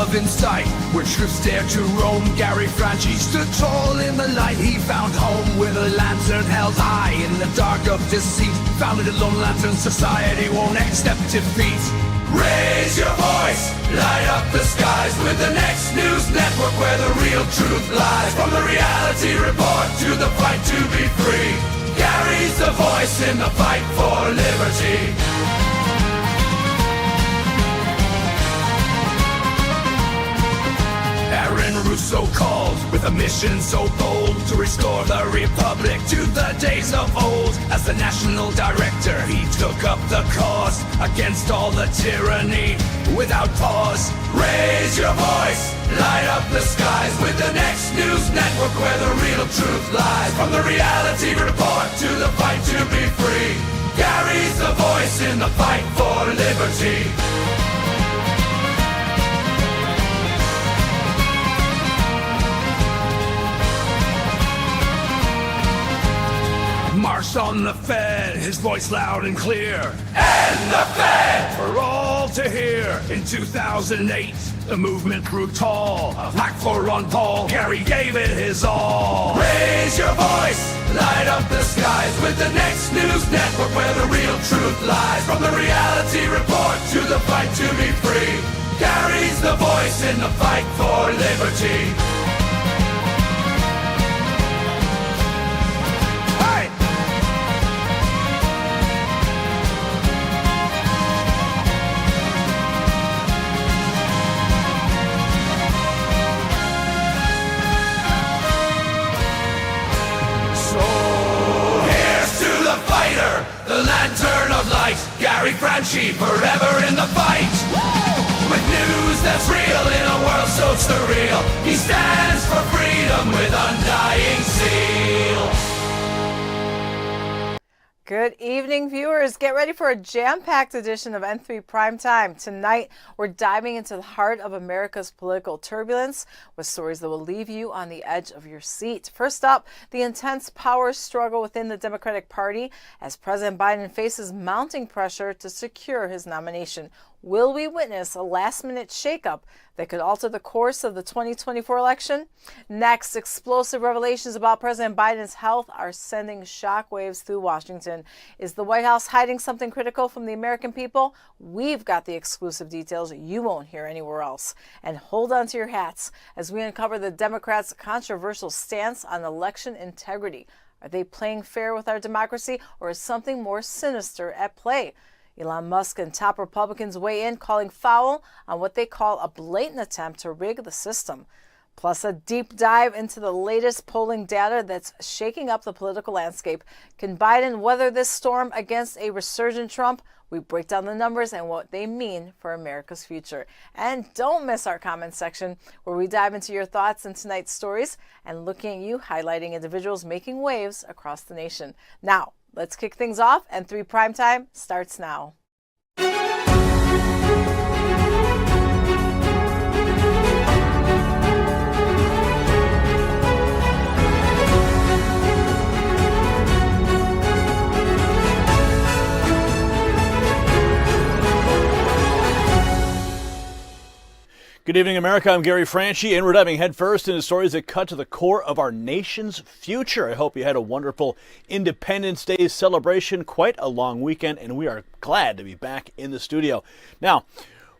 love in sight, where truth dared to roam. Gary Franchi stood tall in the light. He found home with a lantern held high in the dark of deceit. Founded a Lone Lantern Society, won't accept defeat. Raise your voice, light up the skies with the next news network where the real truth lies. From the reality report to the fight to be free, Gary's the voice in the fight for liberty. Aaron Russo called with a mission so bold to restore the Republic to the days of old. As the national director, he took up the cause against all the tyranny without pause. Raise your voice, light up the skies with the next news network where the real truth lies. From the reality report to the fight to be free, Gary's the voice in the fight for liberty. Marched on the Fed, his voice loud and clear. And the Fed! For all to hear. In 2008, the movement grew tall. A pack for Ron Paul, Gary gave it his all. Raise your voice, light up the skies with the next news network where the real truth lies. From the reality report to the fight to be free, Gary's the voice in the fight for liberty. The lantern of light, Gary Franchi, forever in the fight. With news that's real in a world so surreal, he stands for freedom with undying zeal. Good evening, viewers. Get ready for a jam-packed edition of N3 Primetime. Tonight, we're diving into the heart of America's political turbulence with stories that will leave you on the edge of your seat. First up, the intense power struggle within the Democratic Party as President Biden faces mounting pressure to secure his nomination. Will we witness a last-minute shakeup that could alter the course of the 2024 election? Next, explosive revelations about President Biden's health are sending shockwaves through Washington. Is the White House hiding something critical from the American people? We've got the exclusive details you won't hear anywhere else. And hold on to your hats as we uncover the Democrats' controversial stance on election integrity. Are they playing fair with our democracy, or is something more sinister at play? Elon Musk and top Republicans weigh in, calling foul on what they call a blatant attempt to rig the system. Plus, a deep dive into the latest polling data that's shaking up the political landscape. Can Biden weather this storm against a resurgent Trump? We break down the numbers and what they mean for America's future. And don't miss our comment section, where we dive into your thoughts in tonight's stories and looking at you highlighting individuals making waves across the nation. Now, let's kick things off, and 3 Primetime starts now. Good evening, America. I'm Gary Franchi, and we're diving headfirst into stories that cut to the core of our nation's future. I hope you had a wonderful Independence Day celebration, quite a long weekend, and we are glad to be back in the studio. Now,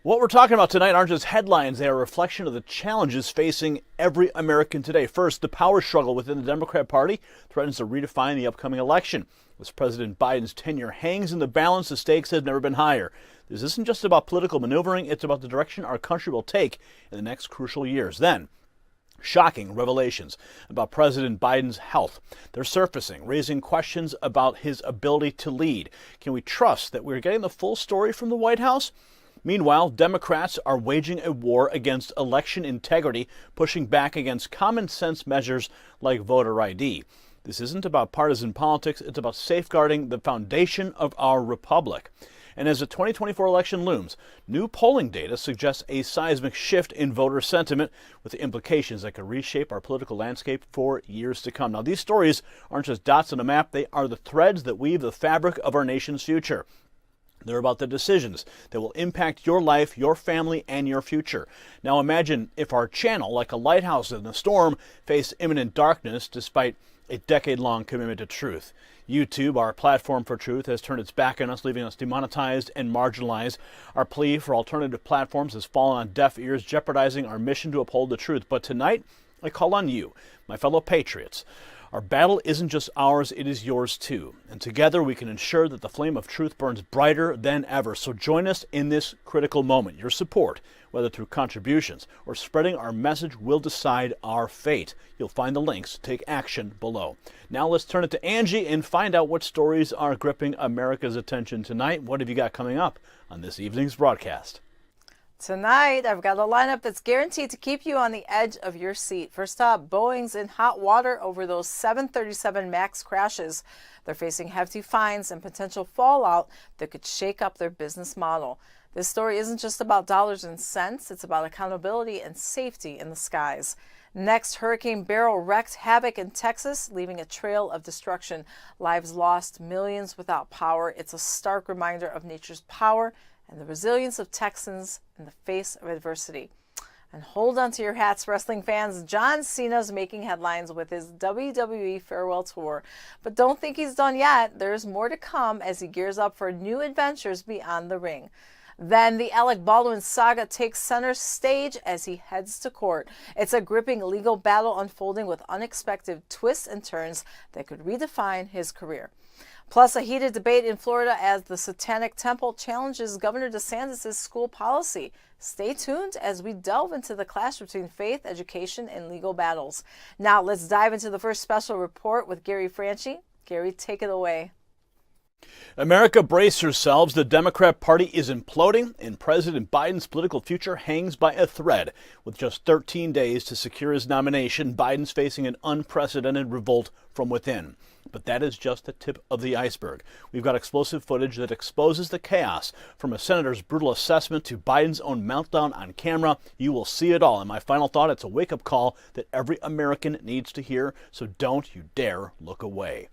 what we're talking about tonight aren't just headlines. They are a reflection of the challenges facing every American today. First, the power struggle within the Democrat Party threatens to redefine the upcoming election. As President Biden's tenure hangs in the balance, the stakes have never been higher. This isn't just about political maneuvering, it's about the direction our country will take in the next crucial years. Then, shocking revelations about President Biden's health. They're surfacing, raising questions about his ability to lead. Can we trust that we're getting the full story from the White House? Meanwhile, Democrats are waging a war against election integrity, pushing back against common sense measures like voter ID. This isn't about partisan politics, it's about safeguarding the foundation of our republic. And as the 2024 election looms, new polling data suggests a seismic shift in voter sentiment with implications that could reshape our political landscape for years to come. Now, these stories aren't just dots on a map, they are the threads that weave the fabric of our nation's future. They're about the decisions that will impact your life, your family, and your future. Now imagine if our channel, like a lighthouse in a storm, faced imminent darkness despite a decade-long commitment to truth. YouTube, our platform for truth, has turned its back on us, leaving us demonetized and marginalized. Our plea for alternative platforms has fallen on deaf ears, jeopardizing our mission to uphold the truth. But tonight, I call on you, my fellow patriots. Our battle isn't just ours, it is yours too. And together we can ensure that the flame of truth burns brighter than ever. So join us in this critical moment. Your support, whether through contributions or spreading our message, will decide our fate. You'll find the links to take action below. Now let's turn it to Angie and find out what stories are gripping America's attention tonight. What have you got coming up on this evening's broadcast? Tonight, I've got a lineup that's guaranteed to keep you on the edge of your seat. First up, Boeing's in hot water over those 737 MAX crashes. They're facing hefty fines and potential fallout that could shake up their business model. This story isn't just about dollars and cents. It's about accountability and safety in the skies. Next, Hurricane Beryl wreaked havoc in Texas, leaving a trail of destruction. Lives lost, millions without power. It's a stark reminder of nature's power and the resilience of Texans in the face of adversity. And hold on to your hats, wrestling fans. John Cena's making headlines with his WWE farewell tour. But don't think he's done yet. There's more to come as he gears up for new adventures beyond the ring. Then the Alec Baldwin saga takes center stage as he heads to court. It's a gripping legal battle unfolding with unexpected twists and turns that could redefine his career. Plus, a heated debate in Florida as the Satanic Temple challenges Governor DeSantis' school policy. Stay tuned as we delve into the clash between faith, education, and legal battles. Now, let's dive into the first special report with Gary Franchi. Gary, take it away. America, brace yourselves. The Democrat Party is imploding, and President Biden's political future hangs by a thread. With just 13 days to secure his nomination, Biden's facing an unprecedented revolt from within. But that is just the tip of the iceberg. We've got explosive footage that exposes the chaos, from a senator's brutal assessment to Biden's own meltdown on camera. You will see it all. And my final thought, it's a wake-up call that every American needs to hear, so don't you dare look away.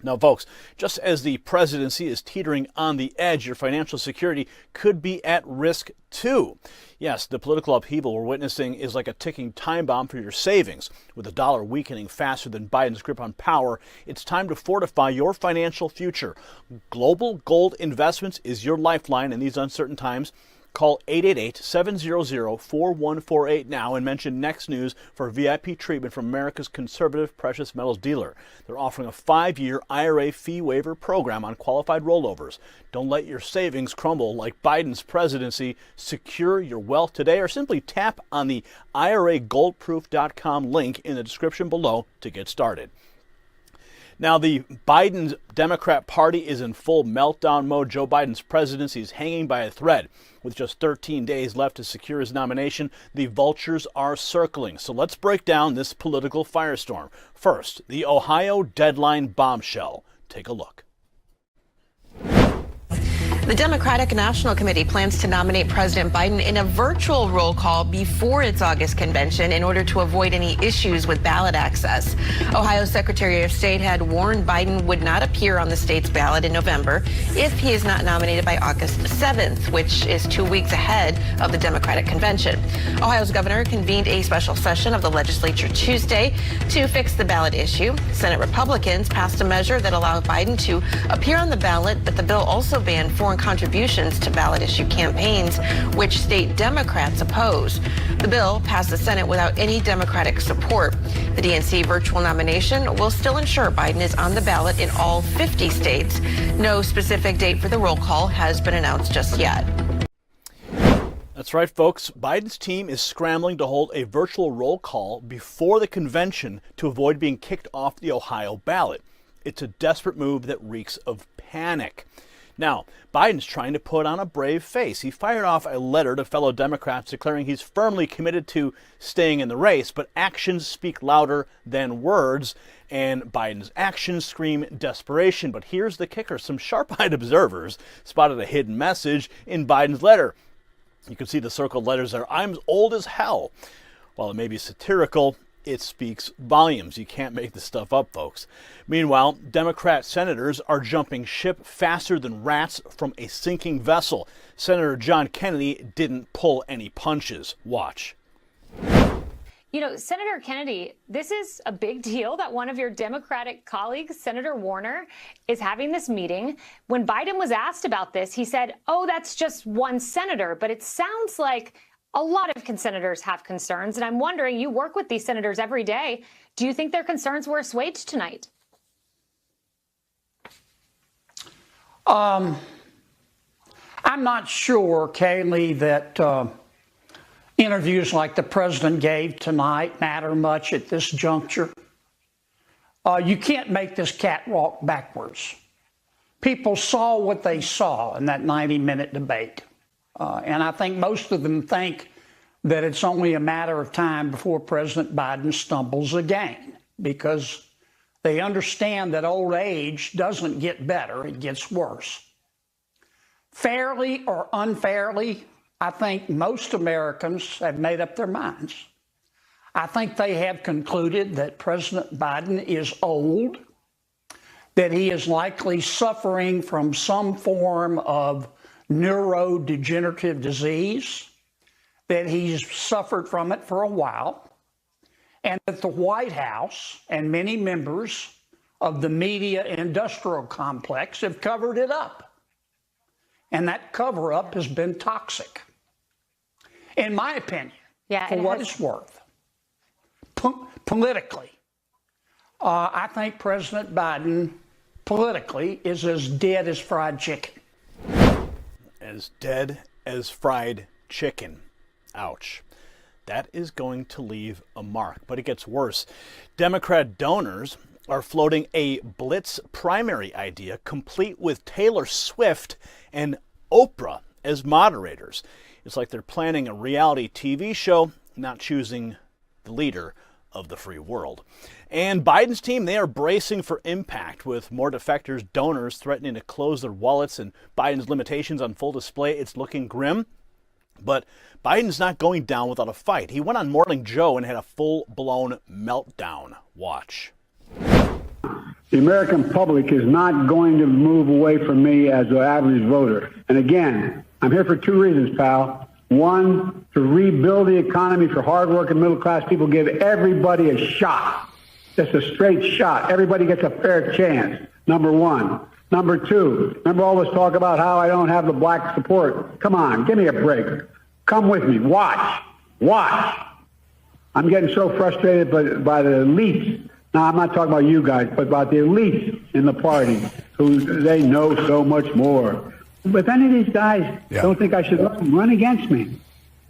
Now, folks, just as the presidency is teetering on the edge, your financial security could be at risk too. Yes, the political upheaval we're witnessing is like a ticking time bomb for your savings. With the dollar weakening faster than Biden's grip on power, it's time to fortify your financial future. Global Gold Investments is your lifeline in these uncertain times. Call 888-700-4148 now and mention Next News for VIP treatment from America's conservative precious metals dealer. They're offering a 5-year IRA fee waiver program on qualified rollovers. Don't let your savings crumble like Biden's presidency. Secure your wealth today or simply tap on the IRAGoldproof.com link in the description below to get started. Now, the Biden Democrat Party is in full meltdown mode. Joe Biden's presidency is hanging by a thread. With just 13 days left to secure his nomination, the vultures are circling. So let's break down this political firestorm. First, the Ohio deadline bombshell. Take a look. The Democratic National Committee plans to nominate President Biden in a virtual roll call before its August convention in order to avoid any issues with ballot access. Ohio's Secretary of State had warned Biden would not appear on the state's ballot in November if he is not nominated by August 7th, which is 2 weeks ahead of the Democratic convention. Ohio's governor convened a special session of the legislature Tuesday to fix the ballot issue. Senate Republicans passed a measure that allowed Biden to appear on the ballot, but the bill also banned foreign contributions to ballot issue campaigns, which state Democrats oppose. The bill passed the Senate without any Democratic support. The DNC virtual nomination will still ensure Biden is on the ballot in all 50 states. No specific date for the roll call has been announced just yet. That's right, folks. Biden's team is scrambling to hold a virtual roll call before the convention to avoid being kicked off the Ohio ballot. It's a desperate move that reeks of panic. Now, Biden's trying to put on a brave face. He fired off a letter to fellow Democrats declaring he's firmly committed to staying in the race, but actions speak louder than words, and Biden's actions scream desperation. But here's the kicker. Some sharp-eyed observers spotted a hidden message in Biden's letter. You can see the circled letters there. I'm old as hell. While it may be satirical, It speaks volumes. You can't make this stuff up, folks. Meanwhile, Democrat senators are jumping ship faster than rats from a sinking vessel. Senator John Kennedy didn't pull any punches. Watch. You know, Senator Kennedy, this is a big deal that one of your Democratic colleagues, Senator Warner, is having this meeting. When Biden was asked about this, he said, oh, that's just one senator. But it sounds like a lot of senators have concerns. And I'm wondering, you work with these senators every day. Do you think their concerns were assuaged tonight? I'm not sure, Kaylee, that interviews like the president gave tonight matter much at this juncture. You can't make this cat walk backwards. People saw what they saw in that 90-minute debate. And I think most of them think that it's only a matter of time before President Biden stumbles again, because they understand that old age doesn't get better, it gets worse. Fairly or unfairly, I think most Americans have made up their minds. I think they have concluded that President Biden is old, that he is likely suffering from some form of neurodegenerative disease, that he's suffered from it for a while, and that the White House and many members of the media industrial complex have covered it up. And that cover-up has been toxic. In my opinion, for what it's worth, politically, I think President Biden, politically, is as dead as fried chicken. As dead as fried chicken. Ouch. That is going to leave a mark. But it gets worse. Democrat donors are floating a blitz primary idea, complete with Taylor Swift and Oprah as moderators. It's like they're planning a reality TV show, not choosing the leader of the free world. And Biden's team, they are bracing for impact, with more defectors, donors threatening to close their wallets, and Biden's limitations on full display. It's looking grim. But Biden's not going down without a fight. He went on Morning Joe and had a full-blown meltdown. Watch. The American public is not going to move away from me as an average voter. And again, I'm here for two reasons, pal. One, to rebuild the economy for hardworking middle-class people, give everybody a shot. Just a straight shot. Everybody gets a fair chance, number one. Number two, remember all this talk about how I don't have the black support? Come on, give me a break. Come with me. Watch. I'm getting so frustrated by the elites. Now, I'm not talking about you guys, but about the elites in the party who they know so much more. But if any of these guys don't think I should run against me,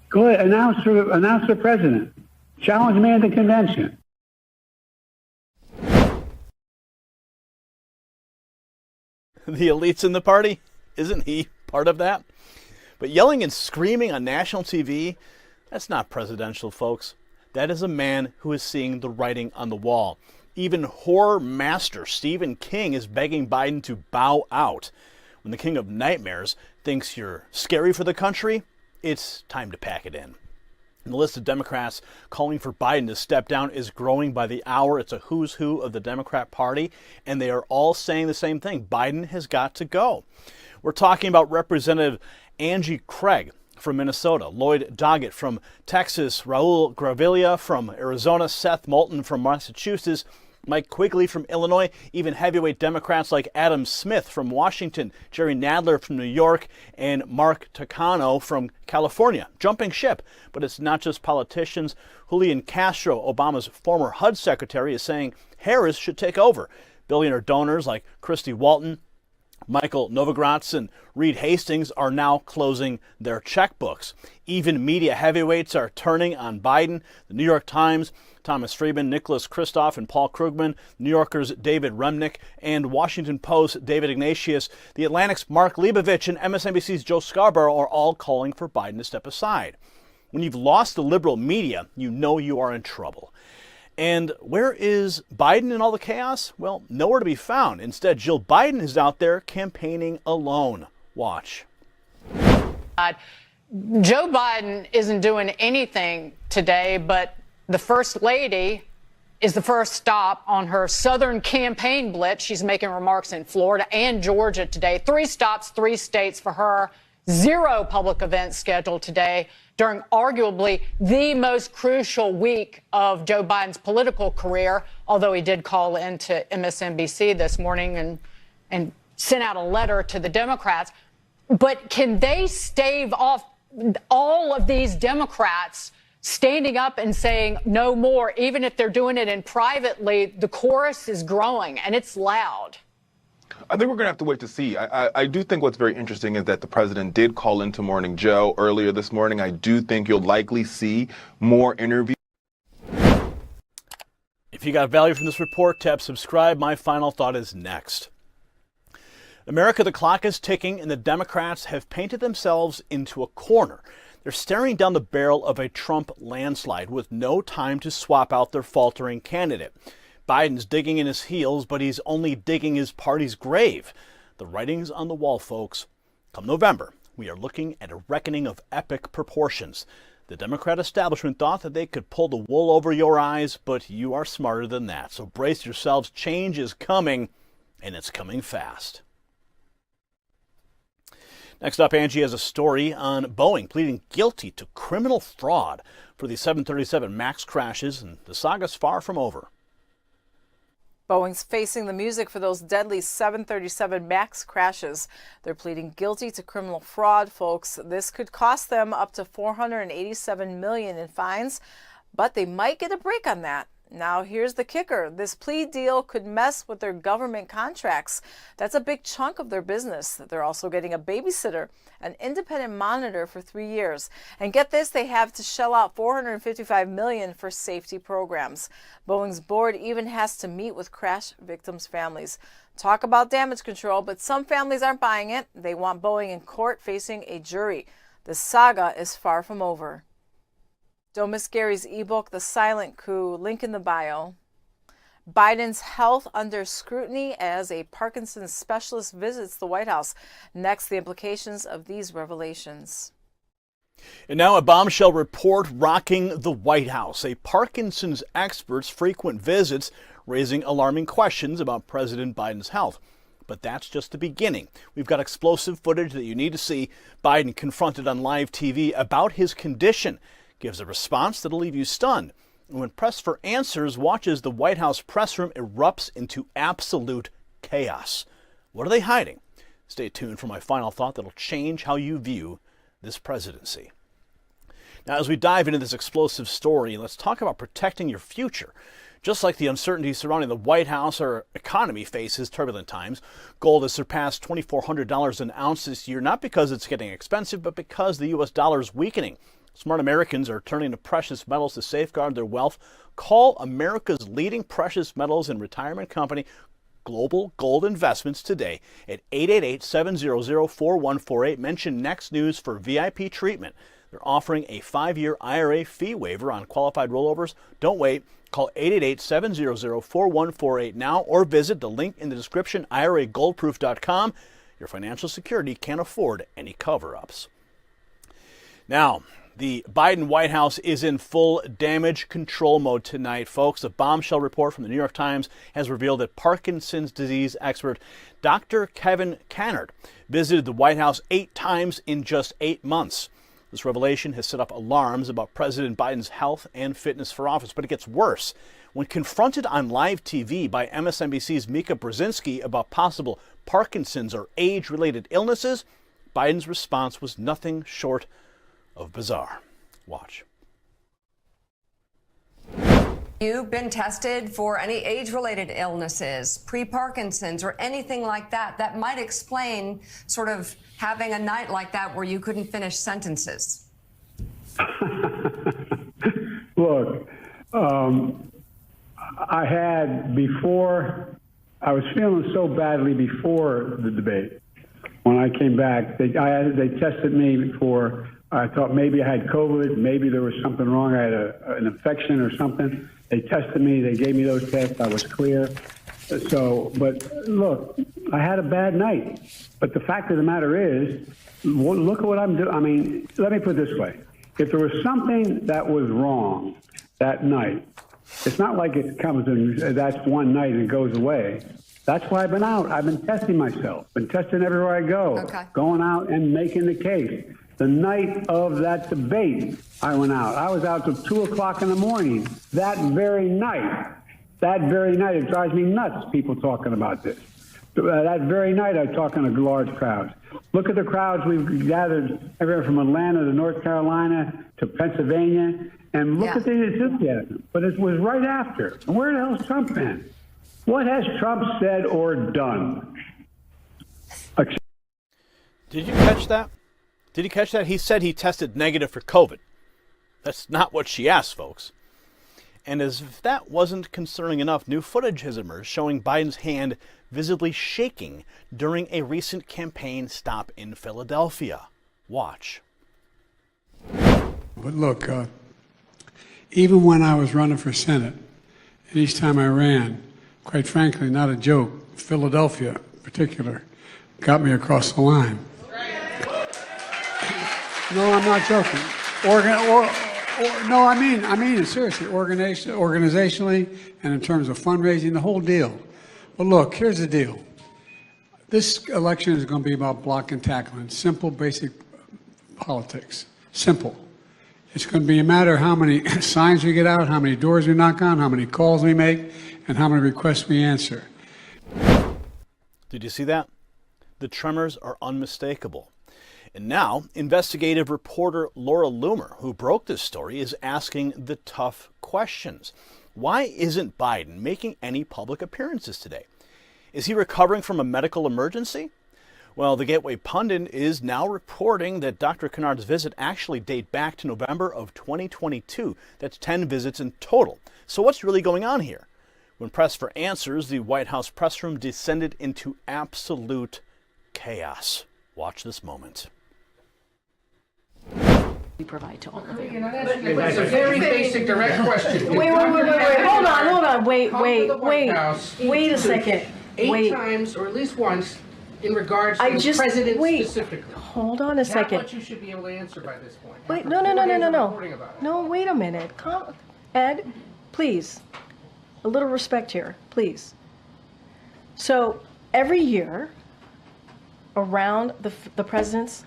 go ahead, announce the president. Challenge me at the convention. The elites in the party? Isn't he part of that? But yelling and screaming on national TV, that's not presidential, folks. That is a man who is seeing the writing on the wall. Even horror master Stephen King is begging Biden to bow out. When the king of nightmares thinks you're scary for the country, it's time to pack it in. And the list of Democrats calling for Biden to step down is growing by the hour. It's a who's who of the Democrat Party, and they are all saying the same thing. Biden has got to go. We're talking about Representative Angie Craig from Minnesota, Lloyd Doggett from Texas, Raul Gravilla from Arizona, Seth Moulton from Massachusetts, Mike Quigley from Illinois, even heavyweight Democrats like Adam Smith from Washington, Jerry Nadler from New York, and Mark Takano from California. Jumping ship. But it's not just politicians. Julian Castro, Obama's former HUD secretary, is saying Harris should take over. Billionaire donors like Christy Walton, Michael Novogratz, and Reed Hastings are now closing their checkbooks. Even media heavyweights are turning on Biden. The New York Times, Thomas Friedman, Nicholas Kristof, and Paul Krugman, New Yorker's David Remnick, and Washington Post David Ignatius, The Atlantic's Mark Leibovich, and MSNBC's Joe Scarborough are all calling for Biden to step aside. When you've lost the liberal media, you know you are in trouble. And where is Biden in all the chaos? Well, nowhere to be found. Instead, Jill Biden is out there campaigning alone. Watch. Joe Biden isn't doing anything today but The First Lady is the first stop on her Southern campaign blitz. She's making remarks in Florida and Georgia today. 3 stops, 3 states for her. 0 public events scheduled today during arguably the most crucial week of Joe Biden's political career, although he did call into MSNBC this morning and sent out a letter to the Democrats. But can they stave off all of these Democrats standing up and saying no more, even if they're doing it in privately? The chorus is growing and it's loud. I think we're going to have to wait to see. I do think what's very interesting is that the president did call into Morning Joe earlier this morning. I do think you'll likely see more interviews. If you got value from this report, tap subscribe. My final thought is next. America, the clock is ticking, and the Democrats have painted themselves into a corner. They're staring down the barrel of a Trump landslide with no time to swap out their faltering candidate. Biden's digging in his heels, but he's only digging his party's grave. The writing's on the wall, folks. Come November, we are looking at a reckoning of epic proportions. The Democrat establishment thought that they could pull the wool over your eyes, but you are smarter than that. So brace yourselves. Change is coming, and it's coming fast. Next up, Angie has a story on Boeing pleading guilty to criminal fraud for the 737 MAX crashes, and the saga's far from over. Boeing's facing the music for those deadly 737 MAX crashes. They're pleading guilty to criminal fraud, folks. This could cost them up to $487 million in fines, but they might get a break on that. Now, here's the kicker. This plea deal could mess with their government contracts. That's a big chunk of their business. They're also getting a babysitter, an independent monitor for 3 years. And get this, they have to shell out $455 million for safety programs. Boeing's board even has to meet with crash victims' families. Talk about damage control, but some families aren't buying it. They want Boeing in court facing a jury. The saga is far from over. Don't miss Gary's ebook, The Silent Coup, link in the bio. Biden's health under scrutiny as a Parkinson's specialist visits the White House. Next, the implications of these revelations. And now a bombshell report rocking the White House. A Parkinson's expert's frequent visits raising alarming questions about President Biden's health. But that's just the beginning. We've got explosive footage that you need to see. Biden confronted on live TV about his condition. Gives a response that'll leave you stunned. And when pressed for answers, watch as the White House press room erupts into absolute chaos. What are they hiding? Stay tuned for my final thought that'll change how you view this presidency. Now, as we dive into this explosive story, let's talk about protecting your future. Just like the uncertainty surrounding the White House, our economy faces turbulent times. Gold has surpassed $2,400 an ounce this year, not because it's getting expensive, but because the U.S. dollar is weakening. Smart Americans are turning to precious metals to safeguard their wealth. Call America's leading precious metals and retirement company, Global Gold Investments, today at 888-700-4148. Mention Next News for VIP treatment. They're offering a 5-year IRA fee waiver on qualified rollovers. Don't wait. Call 888-700-4148 now or visit the link in the description, IRAGoldproof.com. Your financial security can't afford any cover-ups. Now, the Biden White House is in full damage control mode tonight, folks. A bombshell report from the New York Times has revealed that Parkinson's disease expert Dr. Kevin Cannard visited the White House 8 times in just 8 months. This revelation has set up alarms about President Biden's health and fitness for office, but it gets worse. When confronted on live TV by MSNBC's Mika Brzezinski about possible Parkinson's or age-related illnesses, Biden's response was nothing short of bizarre. Watch. You've been tested for any age-related illnesses, pre-Parkinson's, or anything like that that might explain sort of having a night like that where you couldn't finish sentences? Look, I was feeling so badly before the debate. When I came back, they tested me for, I thought maybe I had COVID, maybe there was something wrong, I had an infection or something. They tested me, they gave me those tests, I was clear. So, but look, I had a bad night. But the fact of the matter is, look at what I'm doing. I mean, let me put it this way. If there was something that was wrong, that night. It's not like it comes and that's one night and it goes away. That's why I've been out. I've been testing myself, been testing everywhere I go, going out and making the case. The night of that debate, I went out. I was out till 2 o'clock in the morning that very night. That very night, it drives me nuts, people talking about this. That very night, I'm talking to large crowds. Look at the crowds we've gathered everywhere from Atlanta to North Carolina to Pennsylvania, and look at the enthusiasm. But it was right after. Where the hell's Trump been? What has Trump said or done? Did you catch that? Did you catch that? He said he tested negative for COVID. That's not what she asked, folks. And as if that wasn't concerning enough, new footage has emerged showing Biden's hand visibly shaking during a recent campaign stop in Philadelphia. Watch. But look, even when I was running for Senate, and each time I ran, quite frankly, not a joke, Philadelphia in particular got me across the line. No, I'm not joking. No, I mean it seriously. Organizationally and in terms of fundraising, the whole deal. But look, here's the deal. This election is going to be about block and tackling, simple, basic politics. Simple. It's going to be a matter of how many signs we get out, how many doors we knock on, how many calls we make, and how many requests we answer. Did you see that? The tremors are unmistakable. And now, investigative reporter Laura Loomer, who broke this story, is asking the tough questions. Why isn't Biden making any public appearances today? Is he recovering from a medical emergency? Well, the Gateway Pundit is now reporting that Dr. Kennard's visit actually dates back to November of 2022. That's 10 visits in total. So what's really going on here? When pressed for answers, the White House press room descended into absolute chaos. Watch this moment. We provide to all of you. It's a very basic, direct question. Wait. Hold on. Wait a second. Eight times, or at least once, in regards to the president specifically. Hold on a second. That's what you should be able to answer by this point. Wait, no. No, wait a minute. Ed, please. A little respect here, please. So every year, around the president's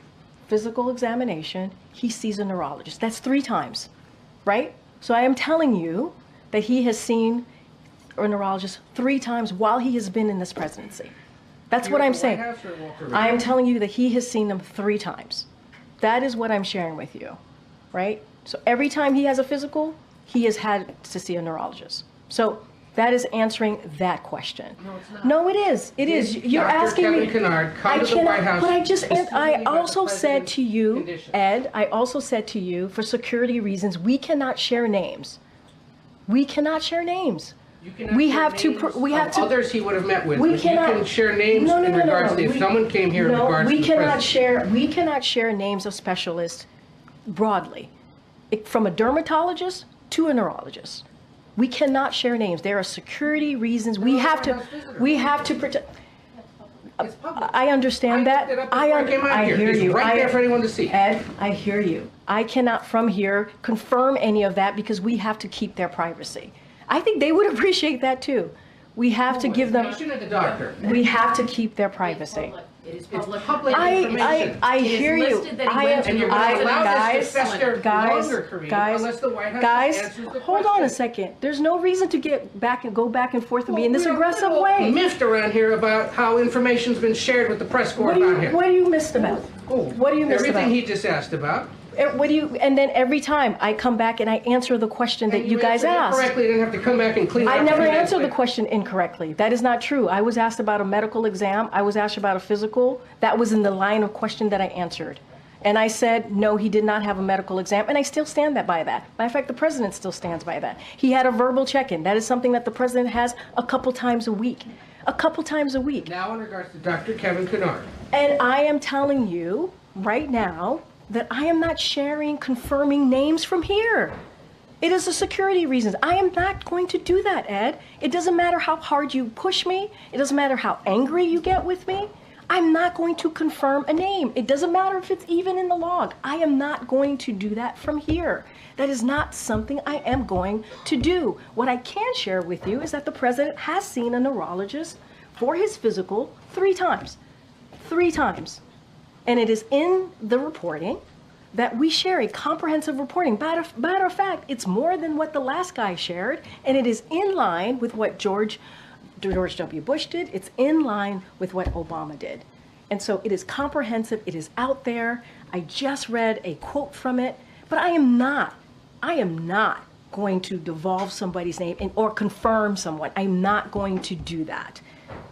physical examination, he sees a neurologist. That's 3 times, right? So I am telling you that he has seen a neurologist 3 times while he has been in this presidency. That's what I'm saying. I am telling you that he has seen them 3 times. That is what I'm sharing with you, right? So every time he has a physical, he has had to see a neurologist. So that is answering that question. No, it's not. No, it is. It is. You're asking me. Kennard come to the White House. But I also said to you, Ed, I also said to you, for security reasons, we cannot share names. We cannot share names. We have to. Others he would have met with. We cannot. You can share names in regards to if someone came here in regards to the president. We cannot share names of specialists broadly, from a dermatologist to a neurologist. We cannot share names. There are security reasons. We have to protect. I understand that. I hear you. It's right there for anyone to see. Ed, I hear you. I cannot from here confirm any of that because we have to keep their privacy. I think they would appreciate that too. We have to give them. We have to keep their privacy. It's public information. I hear you. Guys, hold on a second. There's no reason to go back and forth and be in this aggressive way. Miffed around here about how information's been shared with the press corps about him. What are you missed about? What are you missed about? Everything he just asked about. And then every time I come back and I answer the question that you guys asked. Correctly, you didn't have to come back and clean it up. I never answered the question incorrectly. That is not true. I was asked about a medical exam. I was asked about a physical. That was in the line of question that I answered. And I said, no, he did not have a medical exam. And I still stand by that. Matter of fact, the president still stands by that. He had a verbal check-in. That is something that the president has a couple times a week. Now in regards to Dr. Kevin Kennard. And I am telling you right now that I am not confirming names from here. It is a security reasons. I am not going to do that, Ed. It doesn't matter how hard you push me. It doesn't matter how angry you get with me. I'm not going to confirm a name. It doesn't matter if it's even in the log. I am not going to do that from here. That is not something I am going to do. What I can share with you is that the president has seen a neurologist for his physical 3 times. 3 times. And it is in the reporting that we share a comprehensive reporting. Matter of fact, it's more than what the last guy shared, and it is in line with what George W. Bush did. It's in line with what Obama did. And so it is comprehensive. It is out there. I just read a quote from it, but I am not going to devolve somebody's name or confirm someone. I'm not going to do that.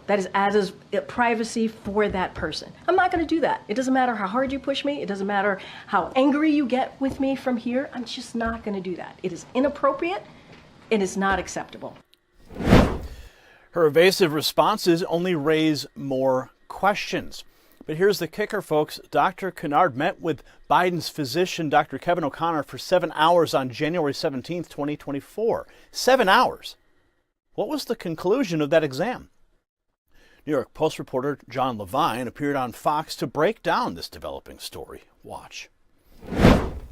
That is as privacy for that person. I'm not going to do that. It doesn't matter how hard you push me. It doesn't matter how angry you get with me from here. I'm just not going to do that. It is inappropriate. It is not acceptable. Her evasive responses only raise more questions. But here's the kicker, folks. Dr. Kennard met with Biden's physician, Dr. Kevin O'Connor, for 7 hours on January 17th, 2024. 7 hours. What was the conclusion of that exam? New York Post reporter John Levine appeared on Fox to break down this developing story. Watch.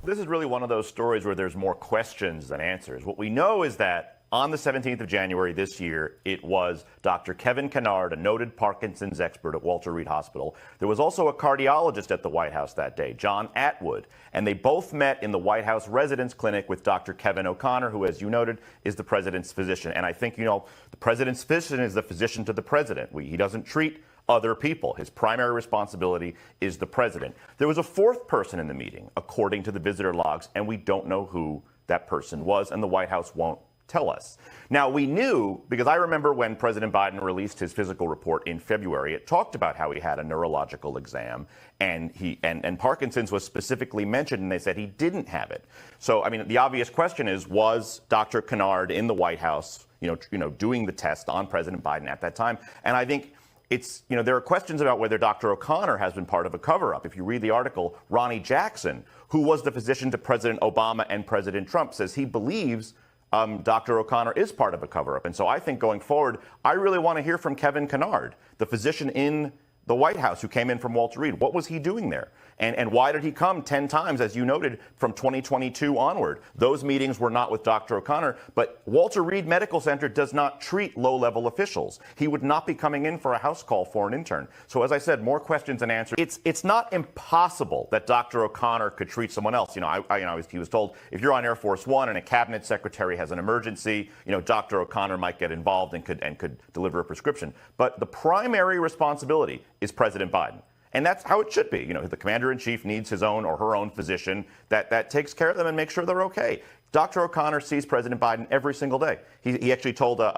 This is really one of those stories where there's more questions than answers. What we know is that on the 17th of January this year, it was Dr. Kevin Kennard, a noted Parkinson's expert at Walter Reed Hospital. There was also a cardiologist at the White House that day, John Atwood, and they both met in the White House Residence Clinic with Dr. Kevin O'Connor, who, as you noted, is the president's physician. And I think, you know, the president's physician is the physician to the president. He doesn't treat other people. His primary responsibility is the president. There was a 4th person in the meeting, according to the visitor logs, and we don't know who that person was, and the White House won't tell us. Now, we knew, because I remember when President Biden released his physical report in February, it talked about how he had a neurological exam, and Parkinson's was specifically mentioned, and they said he didn't have it. So, I mean, the obvious question is, was Dr. Kennard in the White House, doing the test on President Biden at that time? And I think there are questions about whether Dr. O'Connor has been part of a cover-up. If you read the article, Ronnie Jackson, who was the physician to President Obama and President Trump, says he believes Dr. O'Connor is part of a cover-up. And so I think going forward, I really want to hear from Kevin Kennard, the physician in the White House who came in from Walter Reed. What was he doing there? And why did he come 10 times, as you noted, from 2022 onward? Those meetings were not with Dr. O'Connor, but Walter Reed Medical Center does not treat low-level officials. He would not be coming in for a house call for an intern. So as I said, more questions than answers. It's not impossible that Dr. O'Connor could treat someone else. He was told, if you're on Air Force One and a cabinet secretary has an emergency, Dr. O'Connor might get involved and could deliver a prescription. But the primary responsibility is President Biden. And that's how it should be. The commander-in-chief needs his own or her own physician that takes care of them and makes sure they're okay. Dr. O'Connor sees President Biden every single day. He actually told a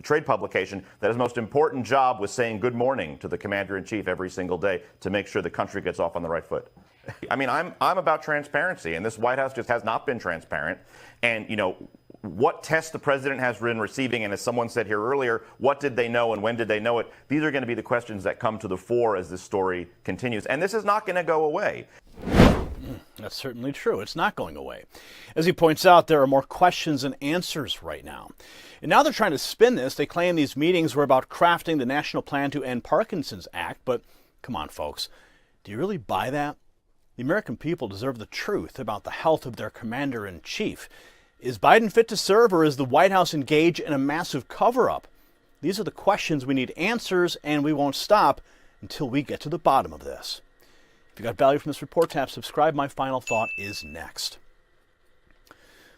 trade publication, that his most important job was saying good morning to the commander-in-chief every single day to make sure the country gets off on the right foot. I mean, I'm about transparency, and this White House just has not been transparent. And, what tests the president has been receiving, and as someone said here earlier, what did they know and when did they know it? These are going to be the questions that come to the fore as this story continues. And this is not going to go away. That's certainly true. It's not going away. As he points out, there are more questions than answers right now. And now they're trying to spin this. They claim these meetings were about crafting the National Plan to End Parkinson's Act. But come on, folks. Do you really buy that? The American people deserve the truth about the health of their commander-in-chief. Is Biden fit to serve, or is the White House engaged in a massive cover-up? These are the questions we need answers, and we won't stop until we get to the bottom of this. If you got value from this report, tap subscribe. My final thought is next.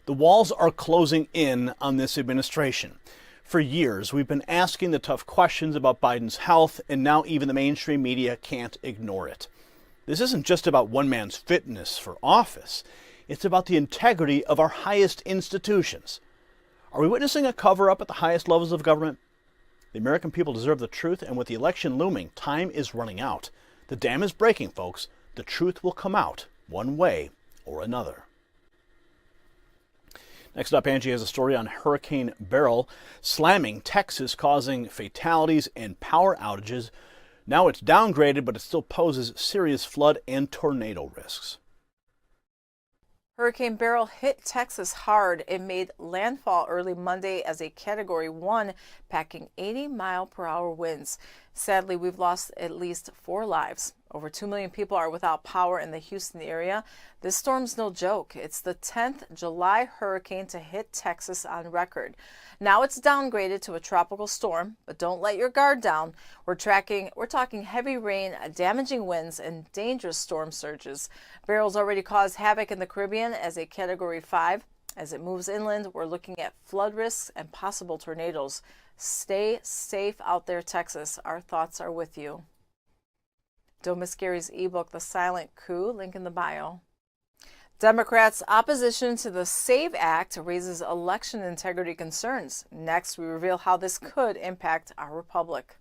The walls are closing in on this administration. For years, we've been asking the tough questions about Biden's health, and now even the mainstream media can't ignore it. This isn't just about one man's fitness for office. It's about the integrity of our highest institutions. Are we witnessing a cover-up at the highest levels of government? The American people deserve the truth, and with the election looming, time is running out. The dam is breaking, folks. The truth will come out one way or another. Next up, Angie has a story on Hurricane Beryl slamming Texas, causing fatalities and power outages. Now it's downgraded, but it still poses serious flood and tornado risks. Hurricane Beryl hit Texas hard. It made landfall early Monday as a Category 1, packing 80-mile-per-hour winds. Sadly, we've lost at least 4 lives. Over 2 million people are without power in the Houston area. This storm's no joke. It's the 10th July hurricane to hit Texas on record. Now it's downgraded to a tropical storm, but don't let your guard down. We're talking heavy rain, damaging winds, and dangerous storm surges. Beryl's already caused havoc in the Caribbean as a Category 5. As it moves inland, we're looking at flood risks and possible tornadoes. Stay safe out there, Texas. Our thoughts are with you. Don't miss Gary's ebook, The Silent Coup, link in the bio. Democrats' opposition to the SAVE Act raises election integrity concerns. Next, we reveal how this could impact our republic.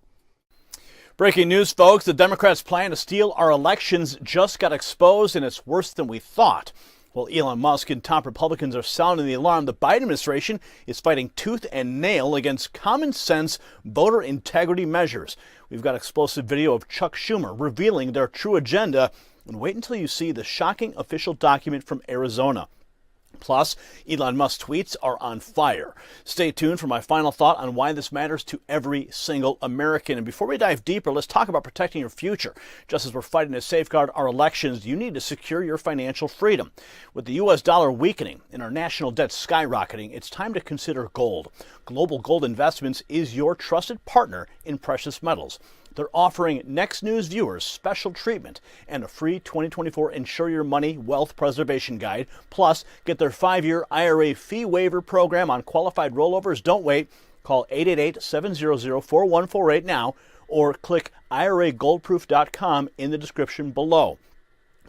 Breaking news, folks. The Democrats' plan to steal our elections just got exposed, and it's worse than we thought. While Elon Musk and top Republicans are sounding the alarm, the Biden administration is fighting tooth and nail against common sense voter integrity measures. We've got explosive video of Chuck Schumer revealing their true agenda. And wait until you see the shocking official document from Arizona. Plus, Elon Musk's tweets are on fire. Stay tuned for my final thought on why this matters to every single American. And before we dive deeper, let's talk about protecting your future. Just as we're fighting to safeguard our elections, you need to secure your financial freedom. With the U.S. dollar weakening and our national debt skyrocketing, it's time to consider gold. Global Gold Investments is your trusted partner in precious metals. They're offering Next News viewers special treatment and a free 2024 Insure Your Money Wealth Preservation Guide. Plus, get their 5-year IRA fee waiver program on qualified rollovers. Don't wait. Call 888-700-4148 now or click IRAGoldproof.com in the description below.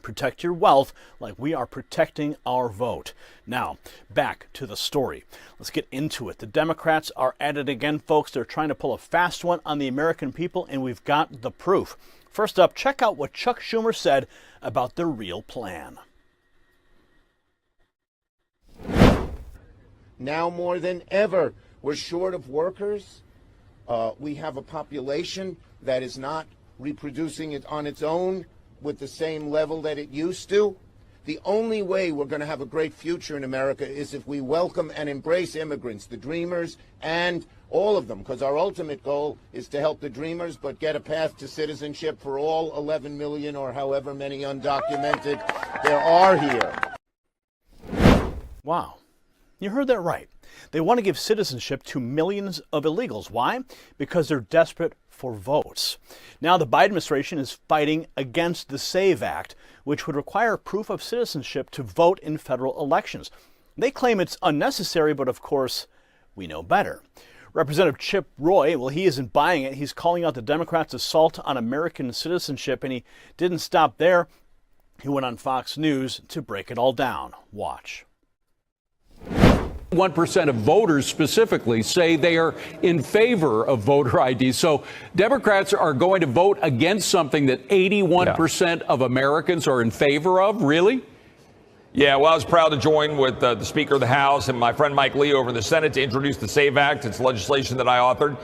Protect your wealth like we are protecting our vote. Now, back to the story. Let's get into it. The Democrats are at it again, folks. They're trying to pull a fast one on the American people, and we've got the proof. First up, check out what Chuck Schumer said about their real plan. Now more than ever, we're short of workers. We have a population that is not reproducing it on its own with the same level that it used to. The only way we're going to have a great future in America is if we welcome and embrace immigrants, the dreamers, and all of them, because our ultimate goal is to help the dreamers, but get a path to citizenship for all 11 million or however many undocumented there are here. Wow. You heard that right. They want to give citizenship to millions of illegals. Why? Because they're desperate for votes. Now the Biden administration is fighting against the SAVE Act, which would require proof of citizenship to vote in federal elections. They claim it's unnecessary, but of course, we know better. Representative Chip Roy, well, he isn't buying it. He's calling out the Democrats' assault on American citizenship, and he didn't stop there. He went on Fox News to break it all down. Watch. 1% of voters specifically say they are in favor of voter ID. So Democrats are going to vote against something that 81% of Americans are in favor of? Really? Yeah, well, I was proud to join with the Speaker of the House and my friend Mike Lee over in the Senate to introduce the SAVE Act. It's legislation that I authored.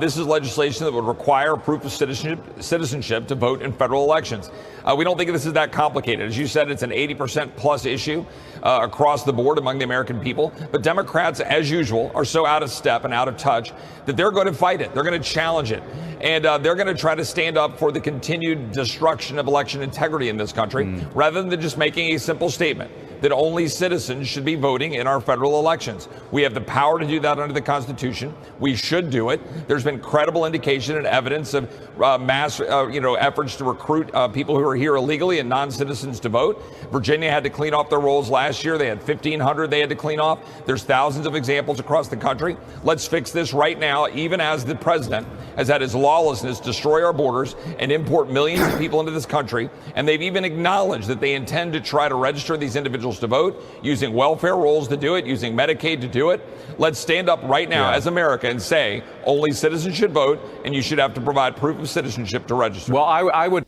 This is legislation that would require proof of citizenship to vote in federal elections. We don't think this is that complicated. As you said, it's an 80% plus issue across the board among the American people. But Democrats, as usual, are so out of step and out of touch that they're going to fight it. They're going to challenge it. And they're going to try to stand up for the continued destruction of election integrity in this country, rather than just making a simple statement that only citizens should be voting in our federal elections. We have the power to do that under the Constitution. We should do it. There's been credible indication and evidence of mass efforts to recruit people who are here illegally and non-citizens to vote. Virginia had to clean off their rolls last year. They had 1,500 they had to clean off. There's thousands of examples across the country. Let's fix this right now, even as the president has had his lawlessness destroy our borders and import millions of people into this country. And they've even acknowledged that they intend to try to register these individuals to vote, using welfare rolls to do it, using Medicaid to do it. Let's stand up right now as America and say only citizens should vote, and you should have to provide proof of citizenship to register. Well, I would.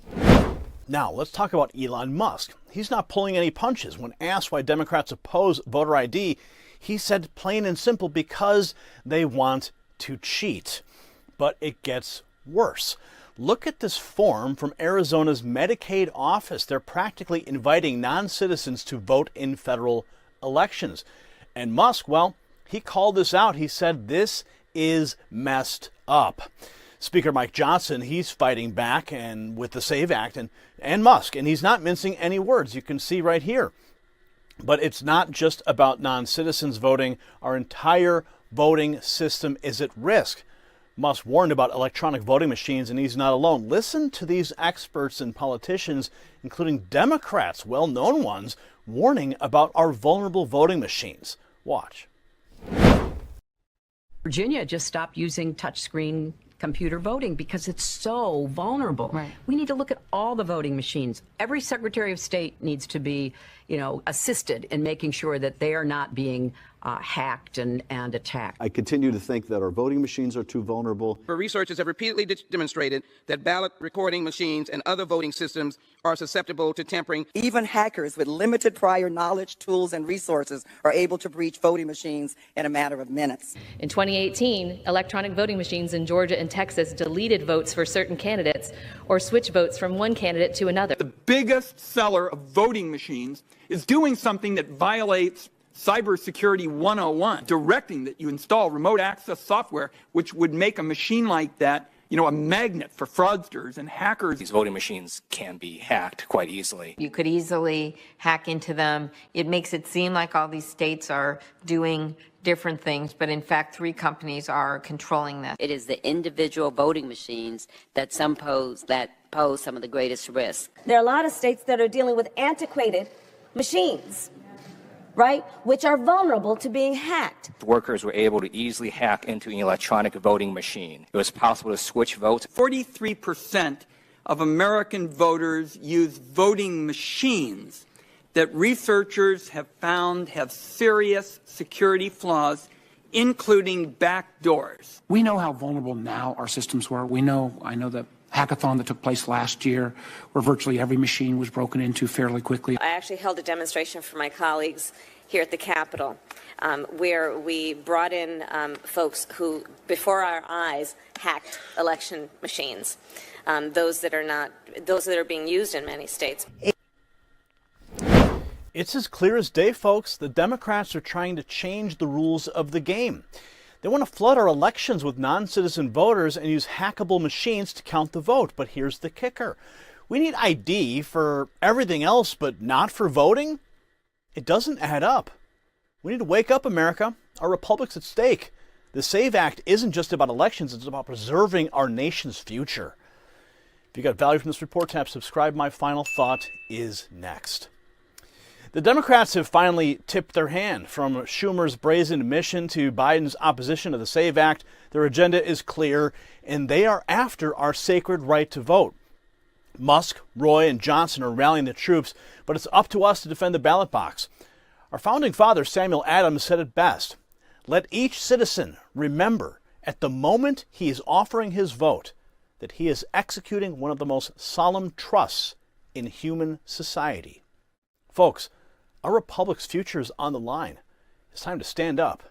Now, let's talk about Elon Musk. He's not pulling any punches. When asked why Democrats oppose voter ID, he said plain and simple, because they want to cheat. But it gets worse. Look at this form from Arizona's Medicaid office. They're practically inviting non-citizens to vote in federal elections. And Musk, well, he called this out. He said this is messed up. Speaker Mike Johnson, he's fighting back and with the SAVE Act and Musk, and he's not mincing any words. You can see right here. But it's not just about non-citizens voting. Our entire voting system is at risk. Musk warned about electronic voting machines, and he's not alone. Listen to these experts and politicians, including Democrats, well-known ones, warning about our vulnerable voting machines. Watch. Virginia just stopped using touchscreen computer voting because it's so vulnerable. Right. We need to look at all the voting machines. Every Secretary of State needs to be, assisted in making sure that they are not being hacked and attacked. I continue to think that our voting machines are too vulnerable. Researchers have repeatedly demonstrated that ballot recording machines and other voting systems are susceptible to tampering. Even hackers with limited prior knowledge, tools, and resources are able to breach voting machines in a matter of minutes. In 2018, electronic voting machines in Georgia and Texas deleted votes for certain candidates or switched votes from one candidate to another. The biggest seller of voting machines is doing something that violates Cybersecurity 101, directing that you install remote access software, which would make a machine like that, a magnet for fraudsters and hackers. These voting machines can be hacked quite easily. You could easily hack into them. It makes it seem like all these states are doing different things, but in fact, 3 companies are controlling this. It is the individual voting machines that pose some of the greatest risks. There are a lot of states that are dealing with antiquated machines, right, which are vulnerable to being hacked. Workers were able to easily hack into an electronic voting machine. It was possible to switch votes. 43% of American voters use voting machines that researchers have found have serious security flaws, including backdoors. We know how vulnerable now our systems were. I know the hackathon that took place last year, where virtually every machine was broken into fairly quickly. I actually held a demonstration for my colleagues here at the Capitol, where we brought in folks who, before our eyes, hacked election machines, those that are being used in many states. It's as clear as day, folks. The Democrats are trying to change the rules of the game. They want to flood our elections with non-citizen voters and use hackable machines to count the vote. But here's the kicker. We need ID for everything else, but not for voting? It doesn't add up. We need to wake up, America. Our republic's at stake. The SAVE Act isn't just about elections. It's about preserving our nation's future. If you got value from this report, tap subscribe. My final thought is next. The Democrats have finally tipped their hand. From Schumer's brazen admission to Biden's opposition to the SAVE Act, their agenda is clear, and they are after our sacred right to vote. Musk, Roy, and Johnson are rallying the troops, but it's up to us to defend the ballot box. Our founding father, Samuel Adams, said it best. Let each citizen remember at the moment he is offering his vote that he is executing one of the most solemn trusts in human society. Folks, our republic's future is on the line. It's time to stand up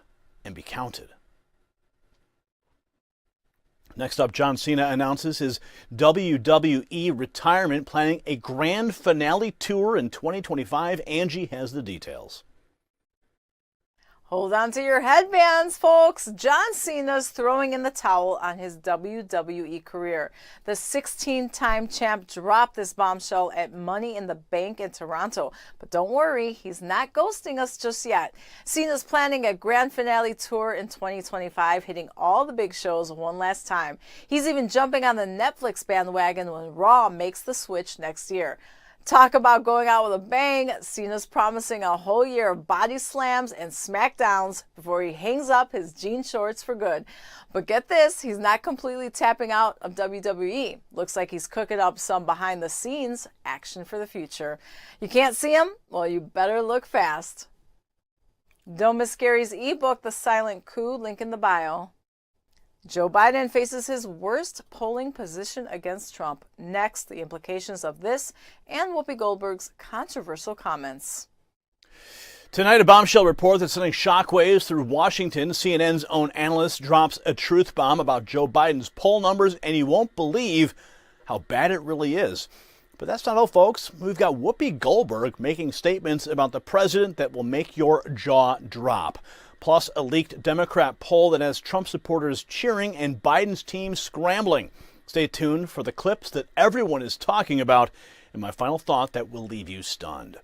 and be counted. Next up, John Cena announces his WWE retirement, planning a grand finale tour in 2025. Angie has the details. Hold on to your headbands, folks. John Cena's throwing in the towel on his WWE career. The 16-time champ dropped this bombshell at Money in the Bank in Toronto. But don't worry, he's not ghosting us just yet. Cena's planning a grand finale tour in 2025, hitting all the big shows one last time. He's even jumping on the Netflix bandwagon when Raw makes the switch next year. Talk about going out with a bang. Cena's promising a whole year of body slams and smackdowns before he hangs up his jean shorts for good. But get this, he's not completely tapping out of WWE. Looks like he's cooking up some behind the scenes action for the future. You can't see him? Well, you better look fast. Don't miss Gary's ebook, The Silent Coup, link in the bio. Joe Biden faces his worst polling position against Trump. Next, the implications of this and Whoopi Goldberg's controversial comments. Tonight, a bombshell report that's sending shockwaves through Washington. CNN's own analyst drops a truth bomb about Joe Biden's poll numbers, and you won't believe how bad it really is. But that's not all, folks. We've got Whoopi Goldberg making statements about the president that will make your jaw drop. Plus, a leaked Democrat poll that has Trump supporters cheering and Biden's team scrambling. Stay tuned for the clips that everyone is talking about and my final thought that will leave you stunned.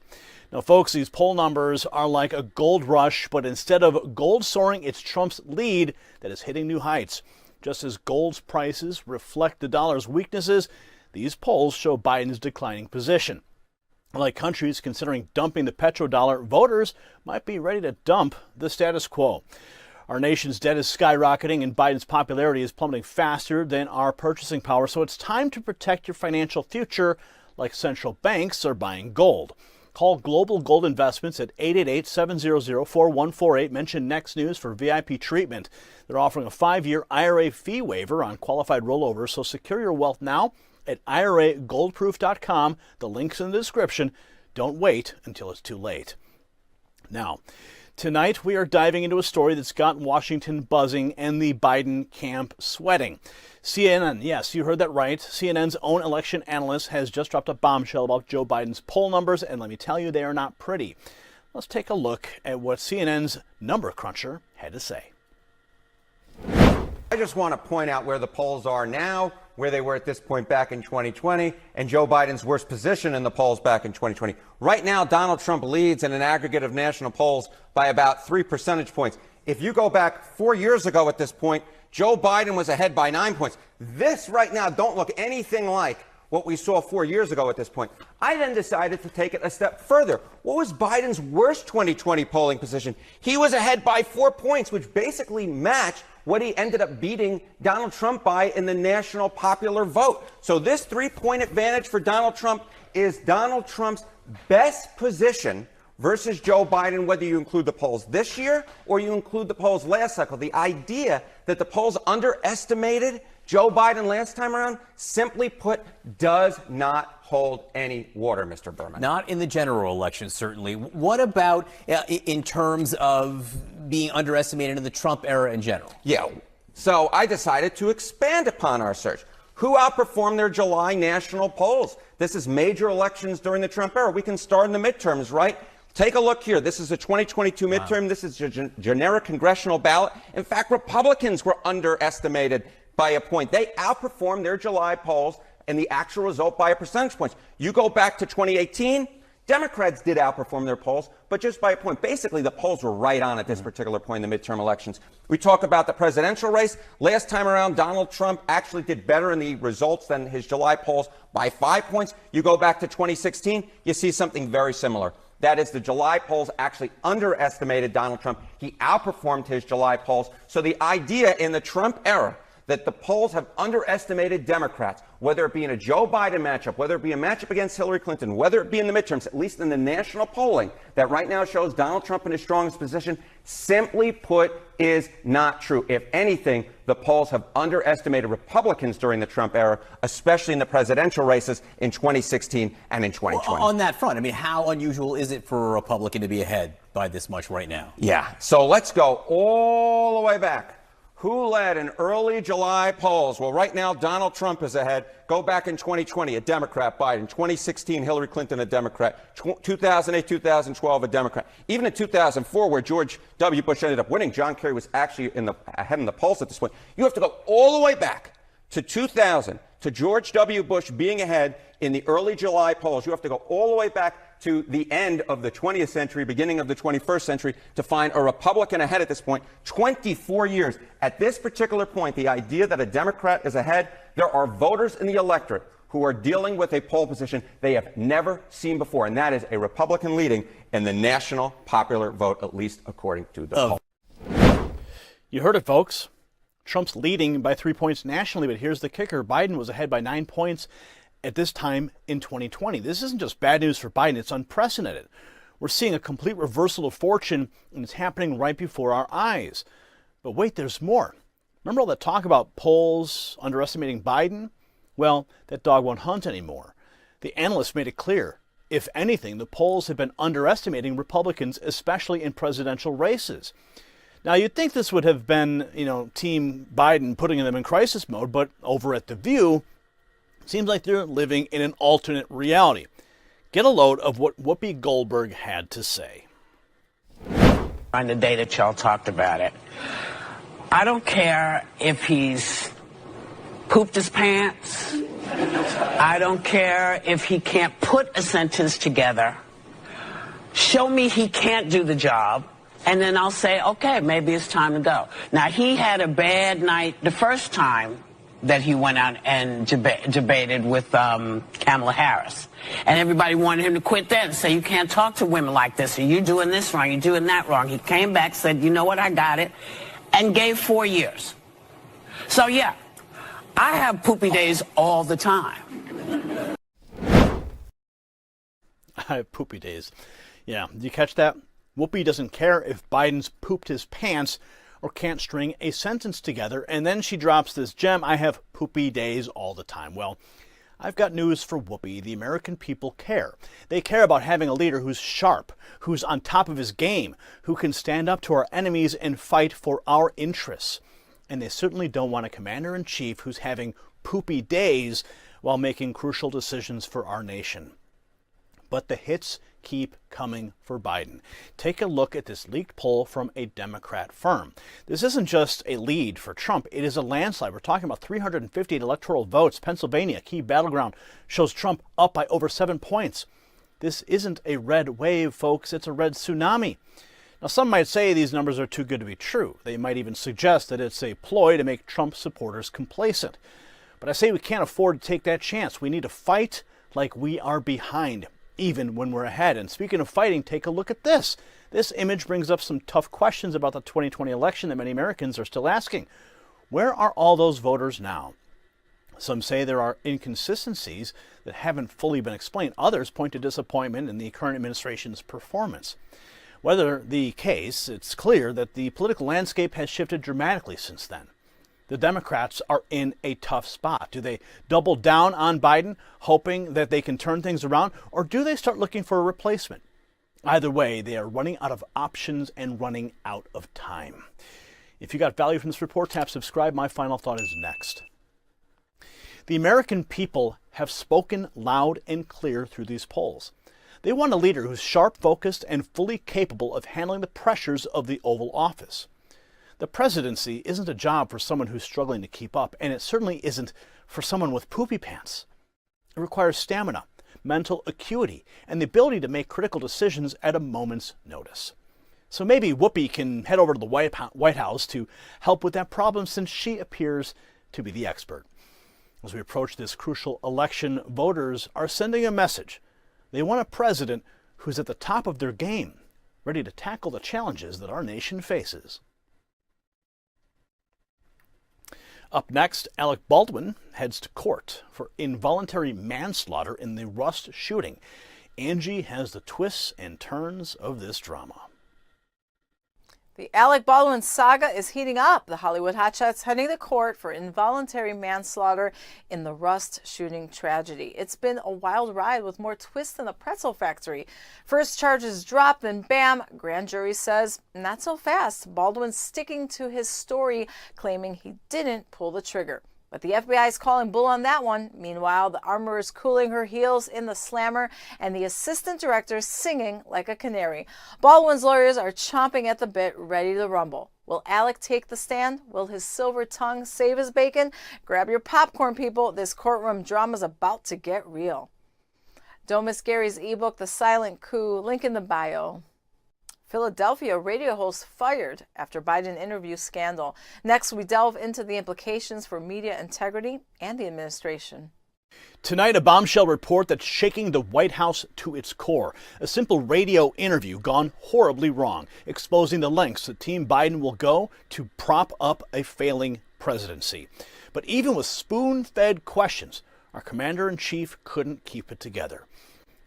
Now, folks, these poll numbers are like a gold rush, but instead of gold soaring, it's Trump's lead that is hitting new heights. Just as gold's prices reflect the dollar's weaknesses, these polls show Biden's declining position. Like countries considering dumping the petrodollar, voters might be ready to dump the status quo. Our nation's debt is skyrocketing and Biden's popularity is plummeting faster than our purchasing power, so it's time to protect your financial future like central banks are buying gold. Call Global Gold Investments at 888-700-4148. Mention Next News for VIP treatment. They're offering a 5-year IRA fee waiver on qualified rollovers, so secure your wealth now at IRAGoldproof.com. The link's in the description. Don't wait until it's too late. Now, tonight we are diving into a story that's got Washington buzzing and the Biden camp sweating. CNN, yes, you heard that right. CNN's own election analyst has just dropped a bombshell about Joe Biden's poll numbers, and let me tell you, they are not pretty. Let's take a look at what CNN's number cruncher had to say. I just want to point out where the polls are now, where they were at this point back in 2020, and Joe Biden's worst position in the polls back in 2020. Right now, Donald Trump leads in an aggregate of national polls by about 3 percentage points. If you go back 4 years ago at this point, Joe Biden was ahead by 9 points. This right now don't look anything like what we saw 4 years ago at this point. I then decided to take it a step further. What was Biden's worst 2020 polling position? He was ahead by 4 points, which basically matched what he ended up beating Donald Trump by in the national popular vote. So this 3-point advantage for Donald Trump is Donald Trump's best position versus Joe Biden, whether you include the polls this year or you include the polls last cycle. The idea that the polls underestimated Joe Biden last time around, simply put, does not hold any water, Mr. Berman. Not in the general election, certainly. What about in terms of being underestimated in the Trump era in general? Yeah. So I decided to expand upon our search. Who outperformed their July national polls? This is major elections during the Trump era. We can start in the midterms, right? Take a look here. This is a 2022 midterm. Wow. This is a generic congressional ballot. In fact, Republicans were underestimated by a point. They outperformed their July polls and the actual result by a percentage point. You go back to 2018, Democrats did outperform their polls, but just by a point. Basically, the polls were right on at this particular point in the midterm elections. We talk about the presidential race. Last time around, Donald Trump actually did better in the results than his July polls by 5 points. You go back to 2016, you see something very similar. That is, the July polls actually underestimated Donald Trump. He outperformed his July polls. So the idea in the Trump era that the polls have underestimated Democrats, whether it be in a Joe Biden matchup, whether it be a matchup against Hillary Clinton, whether it be in the midterms, at least in the national polling that right now shows Donald Trump in his strongest position, simply put, is not true. If anything, the polls have underestimated Republicans during the Trump era, especially in the presidential races in 2016 and in 2020. On that front, I mean, how unusual is it for a Republican to be ahead by this much right now? Yeah. So let's go all the way back. Who led in early July polls? Well, right now, Donald Trump is ahead. Go back in 2020, a Democrat, Biden. 2016, Hillary Clinton, a Democrat. 2008, 2012, a Democrat. Even in 2004, where George W. Bush ended up winning, John Kerry was actually ahead in the polls at this point. You have to go all the way back to 2000, to George W. Bush being ahead in the early July polls. You have to go all the way back to the end of the 20th century, beginning of the 21st century, to find a Republican ahead at this point. 24 years. At this particular point, the idea that a Democrat is ahead, there are voters in the electorate who are dealing with a poll position they have never seen before, and that is a Republican leading in the national popular vote, at least according to the poll. You heard it, folks. Trump's leading by 3 points nationally, but here's the kicker. Biden was ahead by 9 points at this time in 2020. This isn't just bad news for Biden, it's unprecedented. We're seeing a complete reversal of fortune, and it's happening right before our eyes. But wait, there's more. Remember all that talk about polls underestimating Biden? Well, that dog won't hunt anymore. The analysts made it clear. If anything, the polls have been underestimating Republicans, especially in presidential races. Now, you'd think this would have been, Team Biden putting them in crisis mode, but over at The View, Seems like they're living in an alternate reality. Get a load of what Whoopi Goldberg had to say. On the day that y'all talked about it, I don't care if he's pooped his pants. I don't care if he can't put a sentence together. Show me he can't do the job, and then I'll say, okay, maybe it's time to go. Now, he had a bad night the first time that he went out and debated with Kamala Harris. And everybody wanted him to quit then, say you can't talk to women like this, or you're doing this wrong, you're doing that wrong. He came back, said, you know what, I got it, and gave 4 years. So, yeah, I have poopy days all the time. I have poopy days. Yeah, did you catch that? Whoopi doesn't care if Biden's pooped his pants or can't string a sentence together, and then she drops this gem, I have poopy days all the time. Well, I've got news for Whoopi. The American people care. They care about having a leader who's sharp, who's on top of his game, who can stand up to our enemies and fight for our interests. And they certainly don't want a commander-in-chief who's having poopy days while making crucial decisions for our nation. But the hits keep coming for Biden. Take a look at this leaked poll from a Democrat firm. This isn't just a lead for Trump, it is a landslide. We're talking about 358 electoral votes. Pennsylvania, key battleground, shows Trump up by over 7 points. This isn't a red wave, folks, it's a red tsunami. Now, some might say these numbers are too good to be true. They might even suggest that it's a ploy to make Trump supporters complacent. But I say we can't afford to take that chance. We need to fight like we are behind, even when we're ahead. And speaking of fighting, take a look at this. This image brings up some tough questions about the 2020 election that many Americans are still asking. Where are all those voters now? Some say there are inconsistencies that haven't fully been explained. Others point to disappointment in the current administration's performance. Whether the case, it's clear that the political landscape has shifted dramatically since then. The Democrats are in a tough spot. Do they double down on Biden, hoping that they can turn things around, or do they start looking for a replacement? Either way, they are running out of options and running out of time. If you got value from this report, tap subscribe. My final thought is next. The American people have spoken loud and clear through these polls. They want a leader who's sharp, focused, and fully capable of handling the pressures of the Oval Office. The presidency isn't a job for someone who's struggling to keep up, and it certainly isn't for someone with poopy pants. It requires stamina, mental acuity, and the ability to make critical decisions at a moment's notice. So maybe Whoopi can head over to the White House to help with that problem, since she appears to be the expert. As we approach this crucial election, voters are sending a message. They want a president who's at the top of their game, ready to tackle the challenges that our nation faces. Up next, Alec Baldwin heads to court for involuntary manslaughter in the Rust shooting. Angie has the twists and turns of this drama. The Alec Baldwin saga is heating up. The Hollywood hotshot's heading to court for involuntary manslaughter in the Rust shooting tragedy. It's been a wild ride with more twists than a pretzel factory. First charges dropped, then bam, grand jury says not so fast. Baldwin's sticking to his story, claiming he didn't pull the trigger. But the FBI is calling bull on that one. Meanwhile, the armorer is cooling her heels in the slammer, and the assistant director singing like a canary. Baldwin's lawyers are chomping at the bit, ready to rumble. Will Alec take the stand? Will his silver tongue save his bacon? Grab your popcorn, people. This courtroom drama's about to get real. Don't miss Gary's ebook, The Silent Coup. Link in the bio. Philadelphia radio host fired after Biden interview scandal. Next, we delve into the implications for media integrity and the administration. Tonight, a bombshell report that's shaking the White House to its core. A simple radio interview gone horribly wrong, exposing the lengths that Team Biden will go to prop up a failing presidency. But even with spoon-fed questions, our commander-in-chief couldn't keep it together.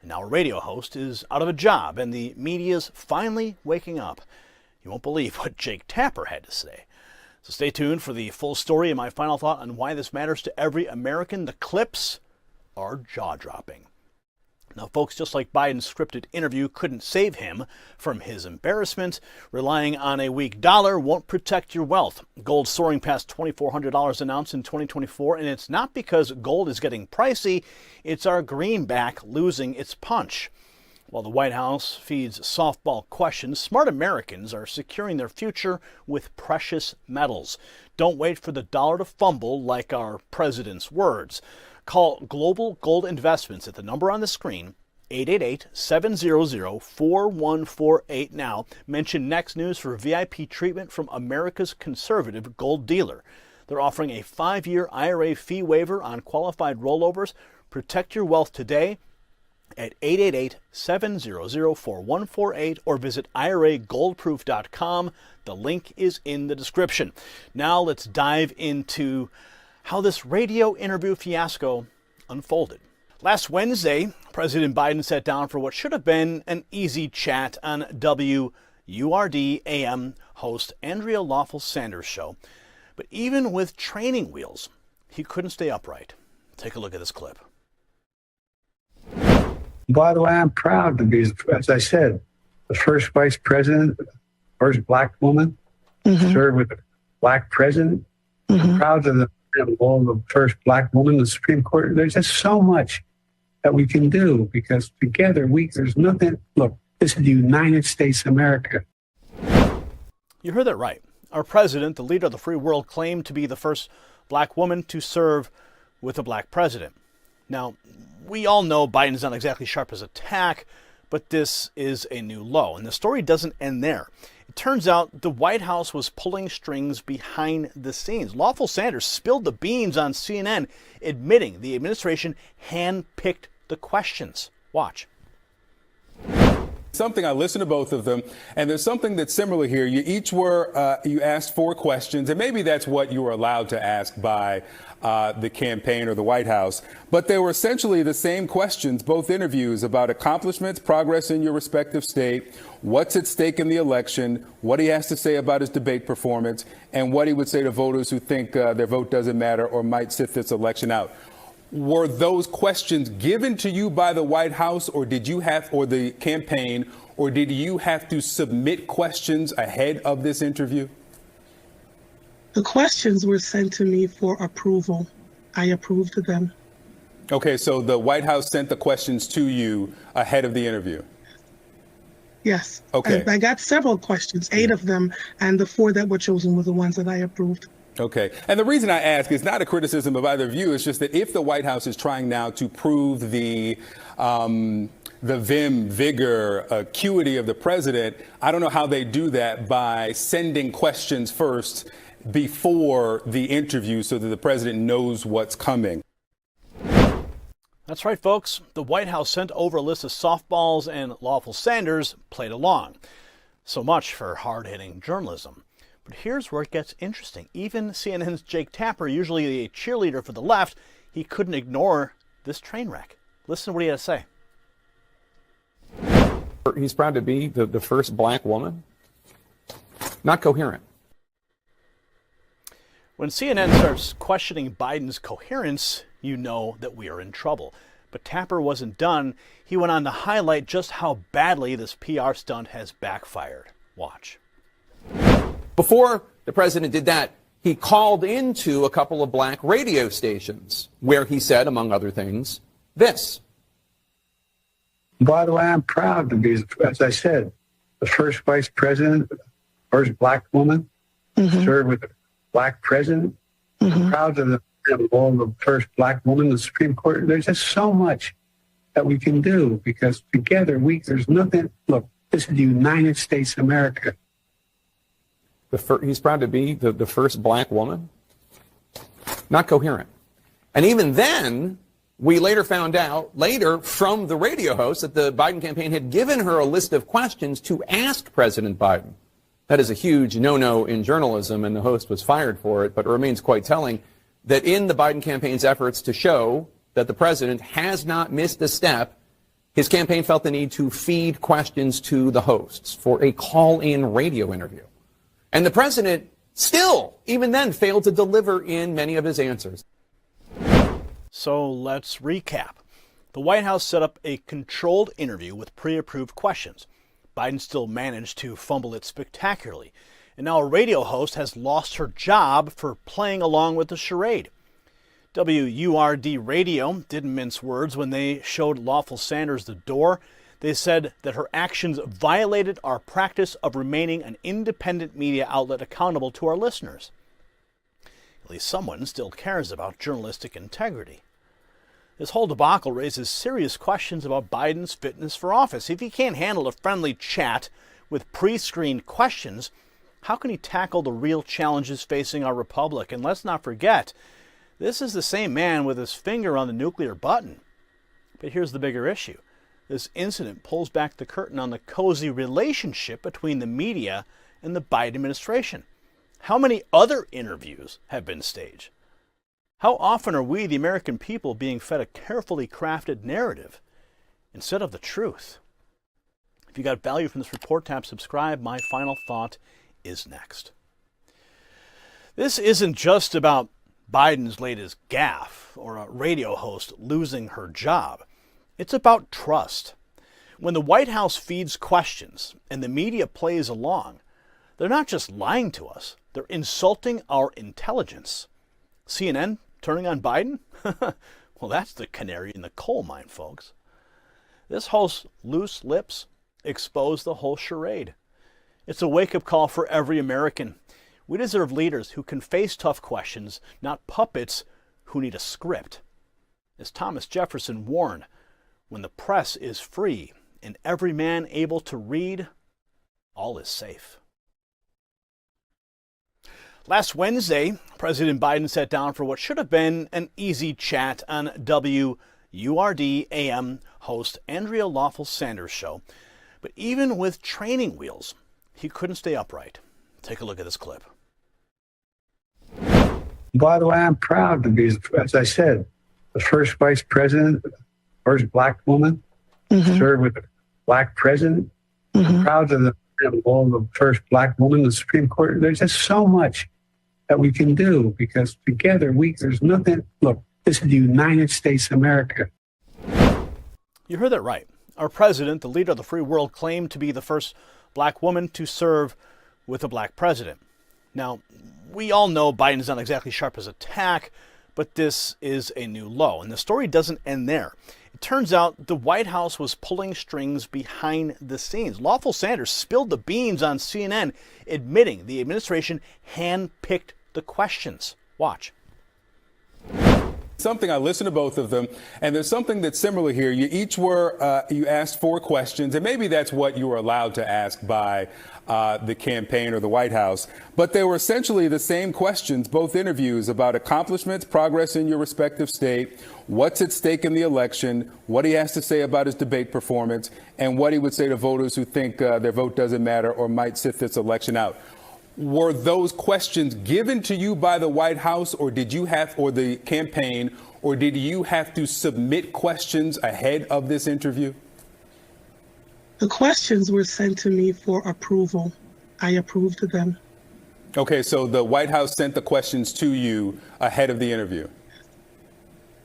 And now a radio host is out of a job, and the media's finally waking up. You won't believe what Jake Tapper had to say. So stay tuned for the full story and my final thought on why this matters to every American. The clips are jaw-dropping. Now, folks, just like Biden's scripted interview couldn't save him from his embarrassment, relying on a weak dollar won't protect your wealth. Gold soaring past $2,400 an ounce in 2024, and it's not because gold is getting pricey, it's our greenback losing its punch. While the White House feeds softball questions, smart Americans are securing their future with precious metals. Don't wait for the dollar to fumble like our president's words. Call Global Gold Investments at the number on the screen, 888-700-4148 now. Mention Next News for VIP treatment from America's conservative gold dealer. They're offering a 5-year IRA fee waiver on qualified rollovers. Protect your wealth today at 888-700-4148 or visit IRAGoldproof.com. The link is in the description. Now let's dive into how this radio interview fiasco unfolded. Last Wednesday, President Biden sat down for what should have been an easy chat on WURD AM host Andrea Lawful Sanders' show. But even with training wheels, he couldn't stay upright. Take a look at this clip. By the way, I'm proud to be, as I said, the first vice president, first black woman, served with a black president. I'm proud of the first black woman in the Supreme Court. There's just so much that we can do because together there's nothing. Look, this is the United States of America. You heard that right. Our president, the leader of the free world, claimed to be the first black woman to serve with a black president. Now, we all know Biden's not exactly sharp as a tack, but this is a new low. And the story doesn't end there. It turns out the White House was pulling strings behind the scenes. Lawful Sanders spilled the beans on CNN, admitting the administration handpicked the questions. Watch. Something, I listened to both of them, and there's something that's similar here. You each you asked 4 questions, and maybe that's what you were allowed to ask by the campaign or the White House. But they were essentially the same questions, both interviews, about accomplishments, progress in your respective state, what's at stake in the election, what he has to say about his debate performance, and what he would say to voters who think their vote doesn't matter or might sit this election out. Were those questions given to you by the White House, or did you have, or the campaign, or did you have to submit questions ahead of this interview? The questions were sent to me for approval. I approved of them. Okay, so the White House sent the questions to you ahead of the interview? Yes. Okay. I got several questions, 8 of them, and the 4 that were chosen were the ones that I approved. Okay. And the reason I ask is not a criticism of either view. It's just that if the White House is trying now to prove the vim, vigor, acuity of the president, I don't know how they do that by sending questions first before the interview so that the president knows what's coming. That's right, folks. The White House sent over a list of softballs and Lawful Sanders played along. So much for hard-hitting journalism. But here's where it gets interesting. Even CNN's Jake Tapper, usually a cheerleader for the left, he couldn't ignore this train wreck. Listen to what he had to say. He's proud to be the first black woman. Not coherent. When CNN starts questioning Biden's coherence, you know that we are in trouble. But Tapper wasn't done. He went on to highlight just how badly this PR stunt has backfired. Watch. Before the president did that, he called into a couple of black radio stations where he said, among other things, this. By the way, I'm proud to be, as I said, the first vice president, first black woman, served with a black president. I'm proud of the first black woman in the Supreme Court. There's just so much that we can do because together there's nothing. Look, this is the United States of America. He's proud to be the first black woman. Not coherent. And even then, we later found out, from the radio host, that the Biden campaign had given her a list of questions to ask President Biden. That is a huge no-no in journalism, and the host was fired for it, but it remains quite telling that in the Biden campaign's efforts to show that the president has not missed a step, his campaign felt the need to feed questions to the hosts for a call-in radio interview. And the president still, even then, failed to deliver in many of his answers. So let's recap. The White House set up a controlled interview with pre-approved questions. Biden still managed to fumble it spectacularly. And now a radio host has lost her job for playing along with the charade. WURD Radio didn't mince words when they showed Lawful Sanders the door. They said that her actions violated our practice of remaining an independent media outlet accountable to our listeners. At least someone still cares about journalistic integrity. This whole debacle raises serious questions about Biden's fitness for office. If he can't handle a friendly chat with pre-screened questions, how can he tackle the real challenges facing our republic? And let's not forget, this is the same man with his finger on the nuclear button. But here's the bigger issue. This incident pulls back the curtain on the cozy relationship between the media and the Biden administration. How many other interviews have been staged? How often are we, the American people, being fed a carefully crafted narrative instead of the truth? If you got value from this report, tap subscribe. My final thought is next. This isn't just about Biden's latest gaffe or a radio host losing her job. It's about trust. When the White House feeds questions and the media plays along, they're not just lying to us, they're insulting our intelligence. CNN turning on Biden? Well, that's the canary in the coal mine, folks. This host's loose lips expose the whole charade. It's a wake-up call for every American. We deserve leaders who can face tough questions, not puppets who need a script. As Thomas Jefferson warned, when the press is free and every man able to read, all is safe. Last Wednesday, President Biden sat down for what should have been an easy chat on WURD AM host Andrea Lawful Sanders' show. But even with training wheels, he couldn't stay upright. Take a look at this clip. By the way, I'm proud to be, as I said, the first vice president, first black woman to serve with a black president. I'm proud of the first black woman in the Supreme Court. There's just so much that we can do because together there's nothing. Look, this is the United States of America. You heard that right. Our president, the leader of the free world, claimed to be the first black woman to serve with a black president. Now, we all know Biden's not exactly sharp as a tack, but this is a new low. And the story doesn't end there. It turns out the White House was pulling strings behind the scenes. Lawful Sanders spilled the beans on CNN, admitting the administration handpicked the questions. Watch. Something, I listened to both of them, and there's something that's similar here. You each were, you asked 4 questions, and maybe that's what you were allowed to ask by the campaign or the White House. But they were essentially the same questions, both interviews, about accomplishments, progress in your respective state, what's at stake in the election, what he has to say about his debate performance, and what he would say to voters who think their vote doesn't matter or might sit this election out. Were those questions given to you by the White House, or did you have, or the campaign, or did you have to submit questions ahead of this interview? The questions were sent to me for approval. I approved of them. Okay, so the White House sent the questions to you ahead of the interview?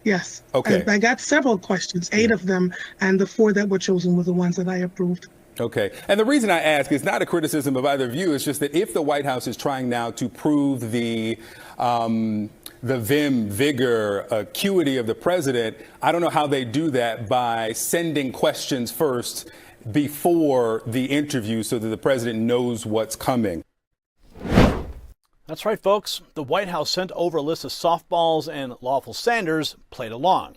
Yes. Okay. I got several questions, 8 of them, and the 4 that were chosen were the ones that I approved. Okay. And the reason I ask is not a criticism of either of you. It's just that if the White House is trying now to prove the vim, vigor, acuity of the president, I don't know how they do that by sending questions first before the interview so that the president knows what's coming. That's right, folks. The White House sent over a list of softballs and Lawful Sanders played along.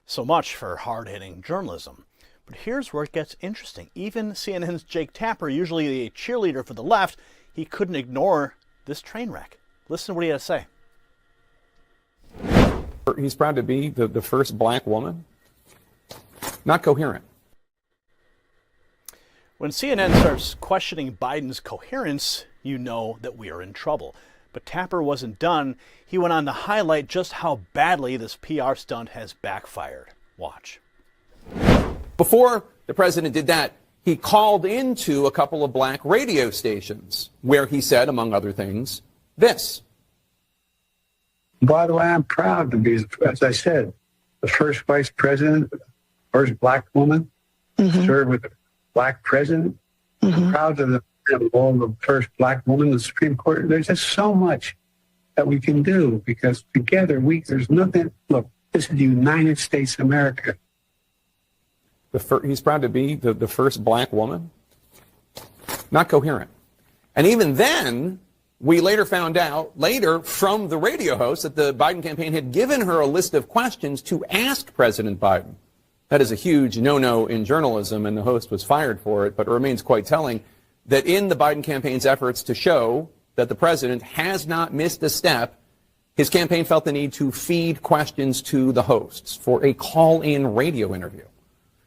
So much for hard-hitting journalism. But here's where it gets interesting. Even CNN's Jake Tapper, usually a cheerleader for the left, he couldn't ignore this train wreck. Listen to what he had to say. He's proud to be the first black woman. Not coherent. When CNN starts questioning Biden's coherence, you know that we are in trouble. But Tapper wasn't done. He went on to highlight just how badly this PR stunt has backfired. Watch. Before the president did that, he called into a couple of black radio stations where he said, among other things, this. By the way, I'm proud to be, as I said, the first vice president, first black woman to serve with a black president. I'm proud of the role of the first black woman in the Supreme Court. There's just so much that we can do because together there's nothing. Look, this is the United States of America. He's proud to be the first black woman. Not coherent. And even then, we later found out, from the radio host, that the Biden campaign had given her a list of questions to ask President Biden. That is a huge no-no in journalism, and the host was fired for it, but it remains quite telling that in the Biden campaign's efforts to show that the president has not missed a step, his campaign felt the need to feed questions to the hosts for a call-in radio interview.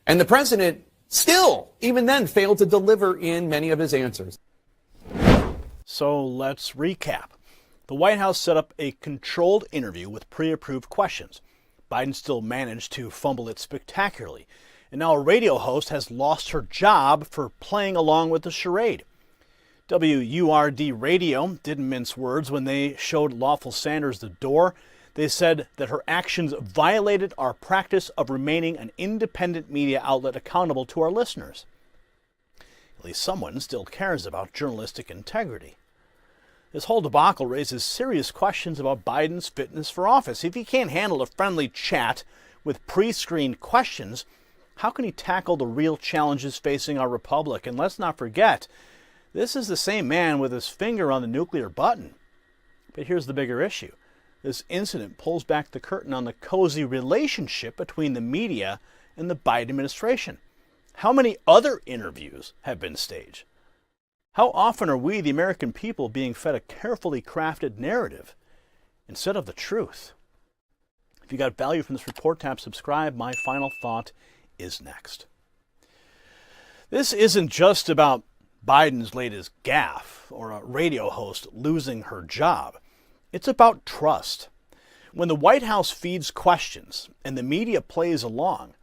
And the president still, even then, failed to deliver in many of his answers. So let's recap. The White House set up a controlled interview with pre-approved questions. Biden still managed to fumble it spectacularly. And now a radio host has lost her job for playing along with the charade. WURD Radio didn't mince words when they showed Lawful Sanders the door. They said that her actions violated our practice of remaining an independent media outlet accountable to our listeners. At least someone still cares about journalistic integrity. This whole debacle raises serious questions about Biden's fitness for office. If he can't handle a friendly chat with pre-screened questions, how can he tackle the real challenges facing our republic? And let's not forget, this is the same man with his finger on the nuclear button. But here's the bigger issue. This incident pulls back the curtain on the cozy relationship between the media and the Biden administration. How many other interviews have been staged? How often are we, the American people, being fed a carefully crafted narrative instead of the truth? If you got value from this report, tap subscribe. My final thought is next. This isn't just about Biden's latest gaffe or a radio host losing her job. It's about trust. When the White House feeds questions and the media plays along,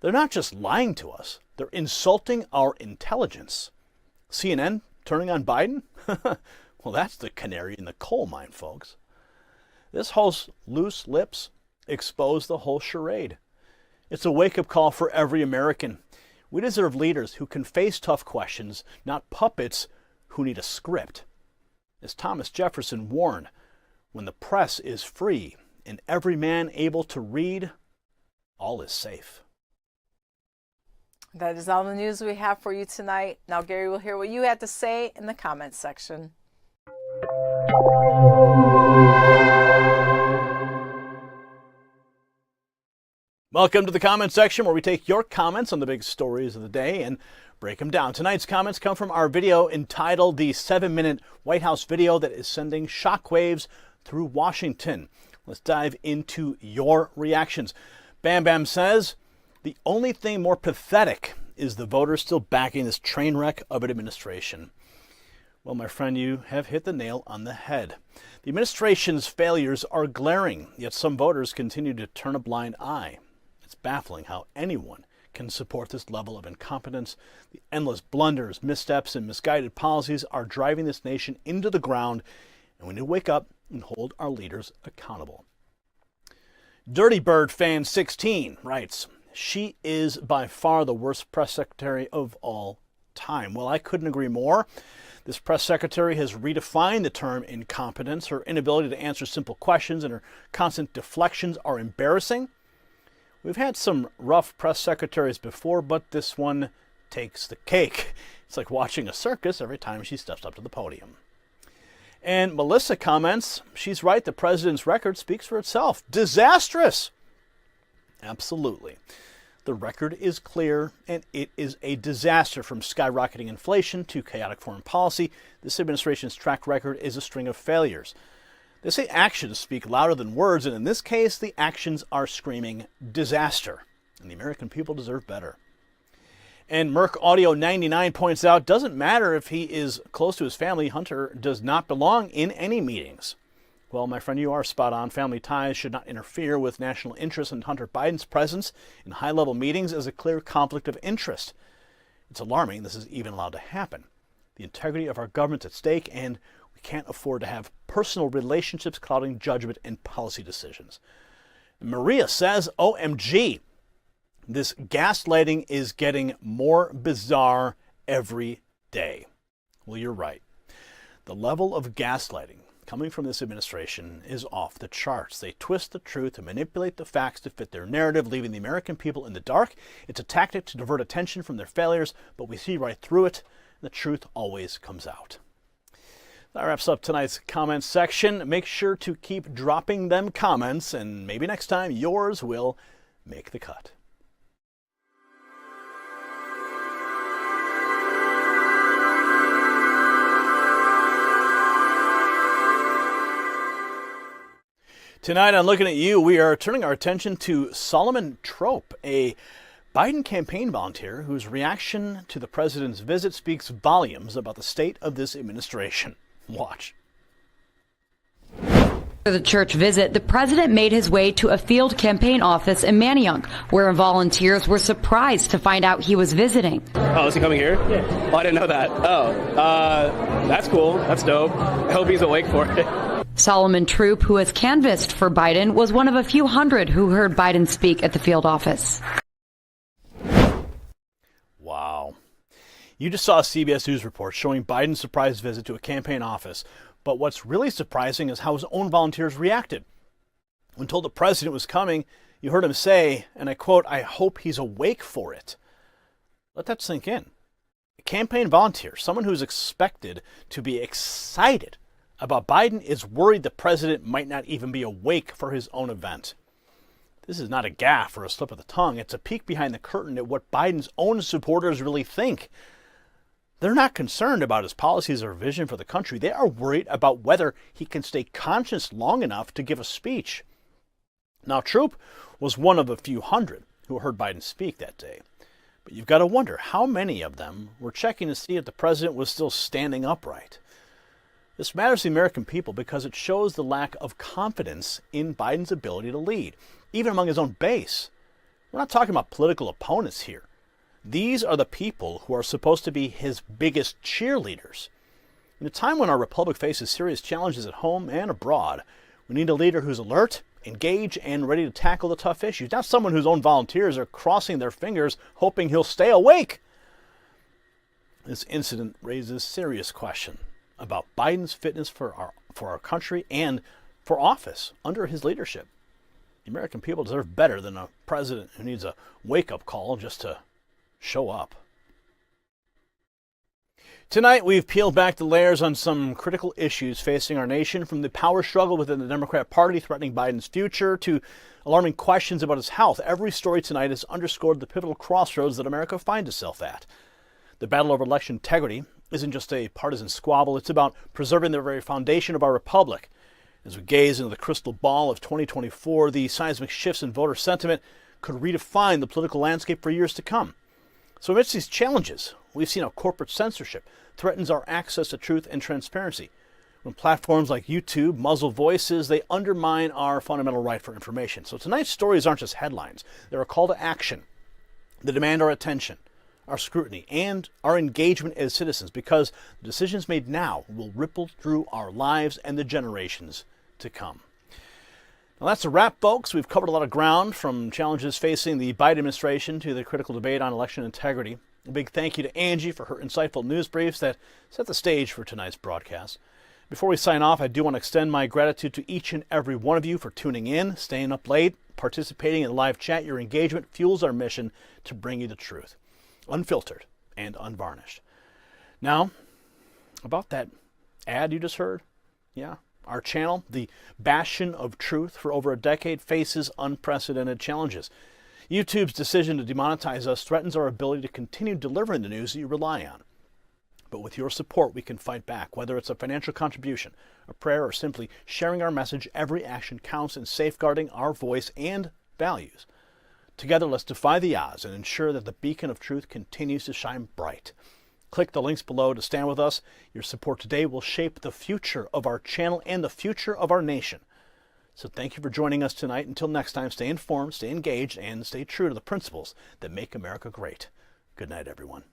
they're not just lying to us, they're insulting our intelligence. CNN turning on Biden? Well, that's the canary in the coal mine, folks. This host's loose lips expose the whole charade. It's a wake-up call for every American. We deserve leaders who can face tough questions, not puppets who need a script. As Thomas Jefferson warned, when the press is free and every man able to read, all is safe. That is all the news we have for you tonight. Now, Gary will hear what you had to say in the comments section. Welcome to the comment section, where we take your comments on the big stories of the day and break them down. Tonight's comments come from our video entitled "The 7-Minute White House Video That Is Sending Shockwaves Through Washington." Let's dive into your reactions. Bam Bam says, "The only thing more pathetic is the voters still backing this train wreck of an administration." Well, my friend, you have hit the nail on the head. The administration's failures are glaring, yet some voters continue to turn a blind eye. It's baffling how anyone can support this level of incompetence. The endless blunders, missteps, and misguided policies are driving this nation into the ground, and we need to wake up and hold our leaders accountable. Dirty Bird Fan 16 writes, "She is by far the worst press secretary of all time." Well, I couldn't agree more. This press secretary has redefined the term incompetence. Her inability to answer simple questions and her constant deflections are embarrassing. We've had some rough press secretaries before, but this one takes the cake. It's like watching a circus every time she steps up to the podium. And Melissa comments, "She's right, the president's record speaks for itself. Disastrous!" Absolutely. The record is clear, and it is a disaster. From skyrocketing inflation to chaotic foreign policy, this administration's track record is a string of failures. They say actions speak louder than words, and in this case, the actions are screaming disaster. And the American people deserve better. And Merc Audio 99 points out, doesn't matter if he is close to his family, Hunter does not belong in any meetings. Well, my friend, you are spot on. Family ties should not interfere with national interest, and Hunter Biden's presence in high-level meetings is a clear conflict of interest. It's alarming this is even allowed to happen. The integrity of our government's at stake, and we can't afford to have personal relationships clouding judgment and policy decisions. And Maria says, OMG, This gaslighting is getting more bizarre every day. Well, you're right. The level of gaslighting coming from this administration is off the charts. They twist the truth and manipulate the facts to fit their narrative, leaving the American people in the dark. It's a tactic to divert attention from their failures, but we see right through it. The truth always comes out. That wraps up tonight's comments section. Make sure to keep dropping them comments, and maybe next time yours will make the cut. Tonight on Looking at You, we are turning our attention to Solomon Trope, a Biden campaign volunteer whose reaction to the president's visit speaks volumes about the state of this administration. Watch. For the church visit, the president made his way to a field campaign office in Manayunk, where volunteers were surprised to find out he was visiting. Oh, is he coming here? Yeah. Oh, I didn't know that. Oh, that's cool. That's dope. I hope he's awake for it. Solomon Troop, who has canvassed for Biden, was one of a few hundred who heard Biden speak at the field office. Wow. You just saw a CBS News report showing Biden's surprise visit to a campaign office. But what's really surprising is how his own volunteers reacted. When told the president was coming, you heard him say, and I quote, "I hope he's awake for it." Let that sink in. A campaign volunteer, someone who's expected to be excited about Biden, is worried the president might not even be awake for his own event. This is not a gaffe or a slip of the tongue. It's a peek behind the curtain at what Biden's own supporters really think. They're not concerned about his policies or vision for the country. They are worried about whether he can stay conscious long enough to give a speech. Now, Troop was one of a few hundred who heard Biden speak that day. But you've got to wonder how many of them were checking to see if the president was still standing upright. This matters to the American people because it shows the lack of confidence in Biden's ability to lead, even among his own base. We're not talking about political opponents here. These are the people who are supposed to be his biggest cheerleaders. In a time when our republic faces serious challenges at home and abroad, we need a leader who's alert, engaged, and ready to tackle the tough issues, not someone whose own volunteers are crossing their fingers hoping he'll stay awake. This incident raises serious questions about Biden's fitness for our country and for office under his leadership. The American people deserve better than a president who needs a wake-up call just to show up. Tonight, we've peeled back the layers on some critical issues facing our nation, from the power struggle within the Democrat Party threatening Biden's future to alarming questions about his health. Every story tonight has underscored the pivotal crossroads that America finds itself at. The battle over election integrity isn't just a partisan squabble. It's about preserving the very foundation of our republic. As we gaze into the crystal ball of 2024, the seismic shifts in voter sentiment could redefine the political landscape for years to come. So amidst these challenges, we've seen how corporate censorship threatens our access to truth and transparency. When platforms like YouTube muzzle voices, they undermine our fundamental right for information. So tonight's stories aren't just headlines. They're a call to action. They demand our attention, our scrutiny, and our engagement as citizens, because the decisions made now will ripple through our lives and the generations to come. Now that's a wrap, folks. We've covered a lot of ground, from challenges facing the Biden administration to the critical debate on election integrity. A big thank you to Angie for her insightful news briefs that set the stage for tonight's broadcast. Before we sign off, I do want to extend my gratitude to each and every one of you for tuning in, staying up late, participating in the live chat. Your engagement fuels our mission to bring you the truth, unfiltered and unvarnished. Now, about that ad you just heard, yeah, our channel, the bastion of truth for over a decade, faces unprecedented challenges. YouTube's decision to demonetize us threatens our ability to continue delivering the news that you rely on. But with your support, we can fight back. Whether it's a financial contribution, a prayer, or simply sharing our message, every action counts in safeguarding our voice and values. Together, let's defy the odds and ensure that the beacon of truth continues to shine bright. Click the links below to stand with us. Your support today will shape the future of our channel and the future of our nation. So thank you for joining us tonight. Until next time, stay informed, stay engaged, and stay true to the principles that make America great. Good night, everyone.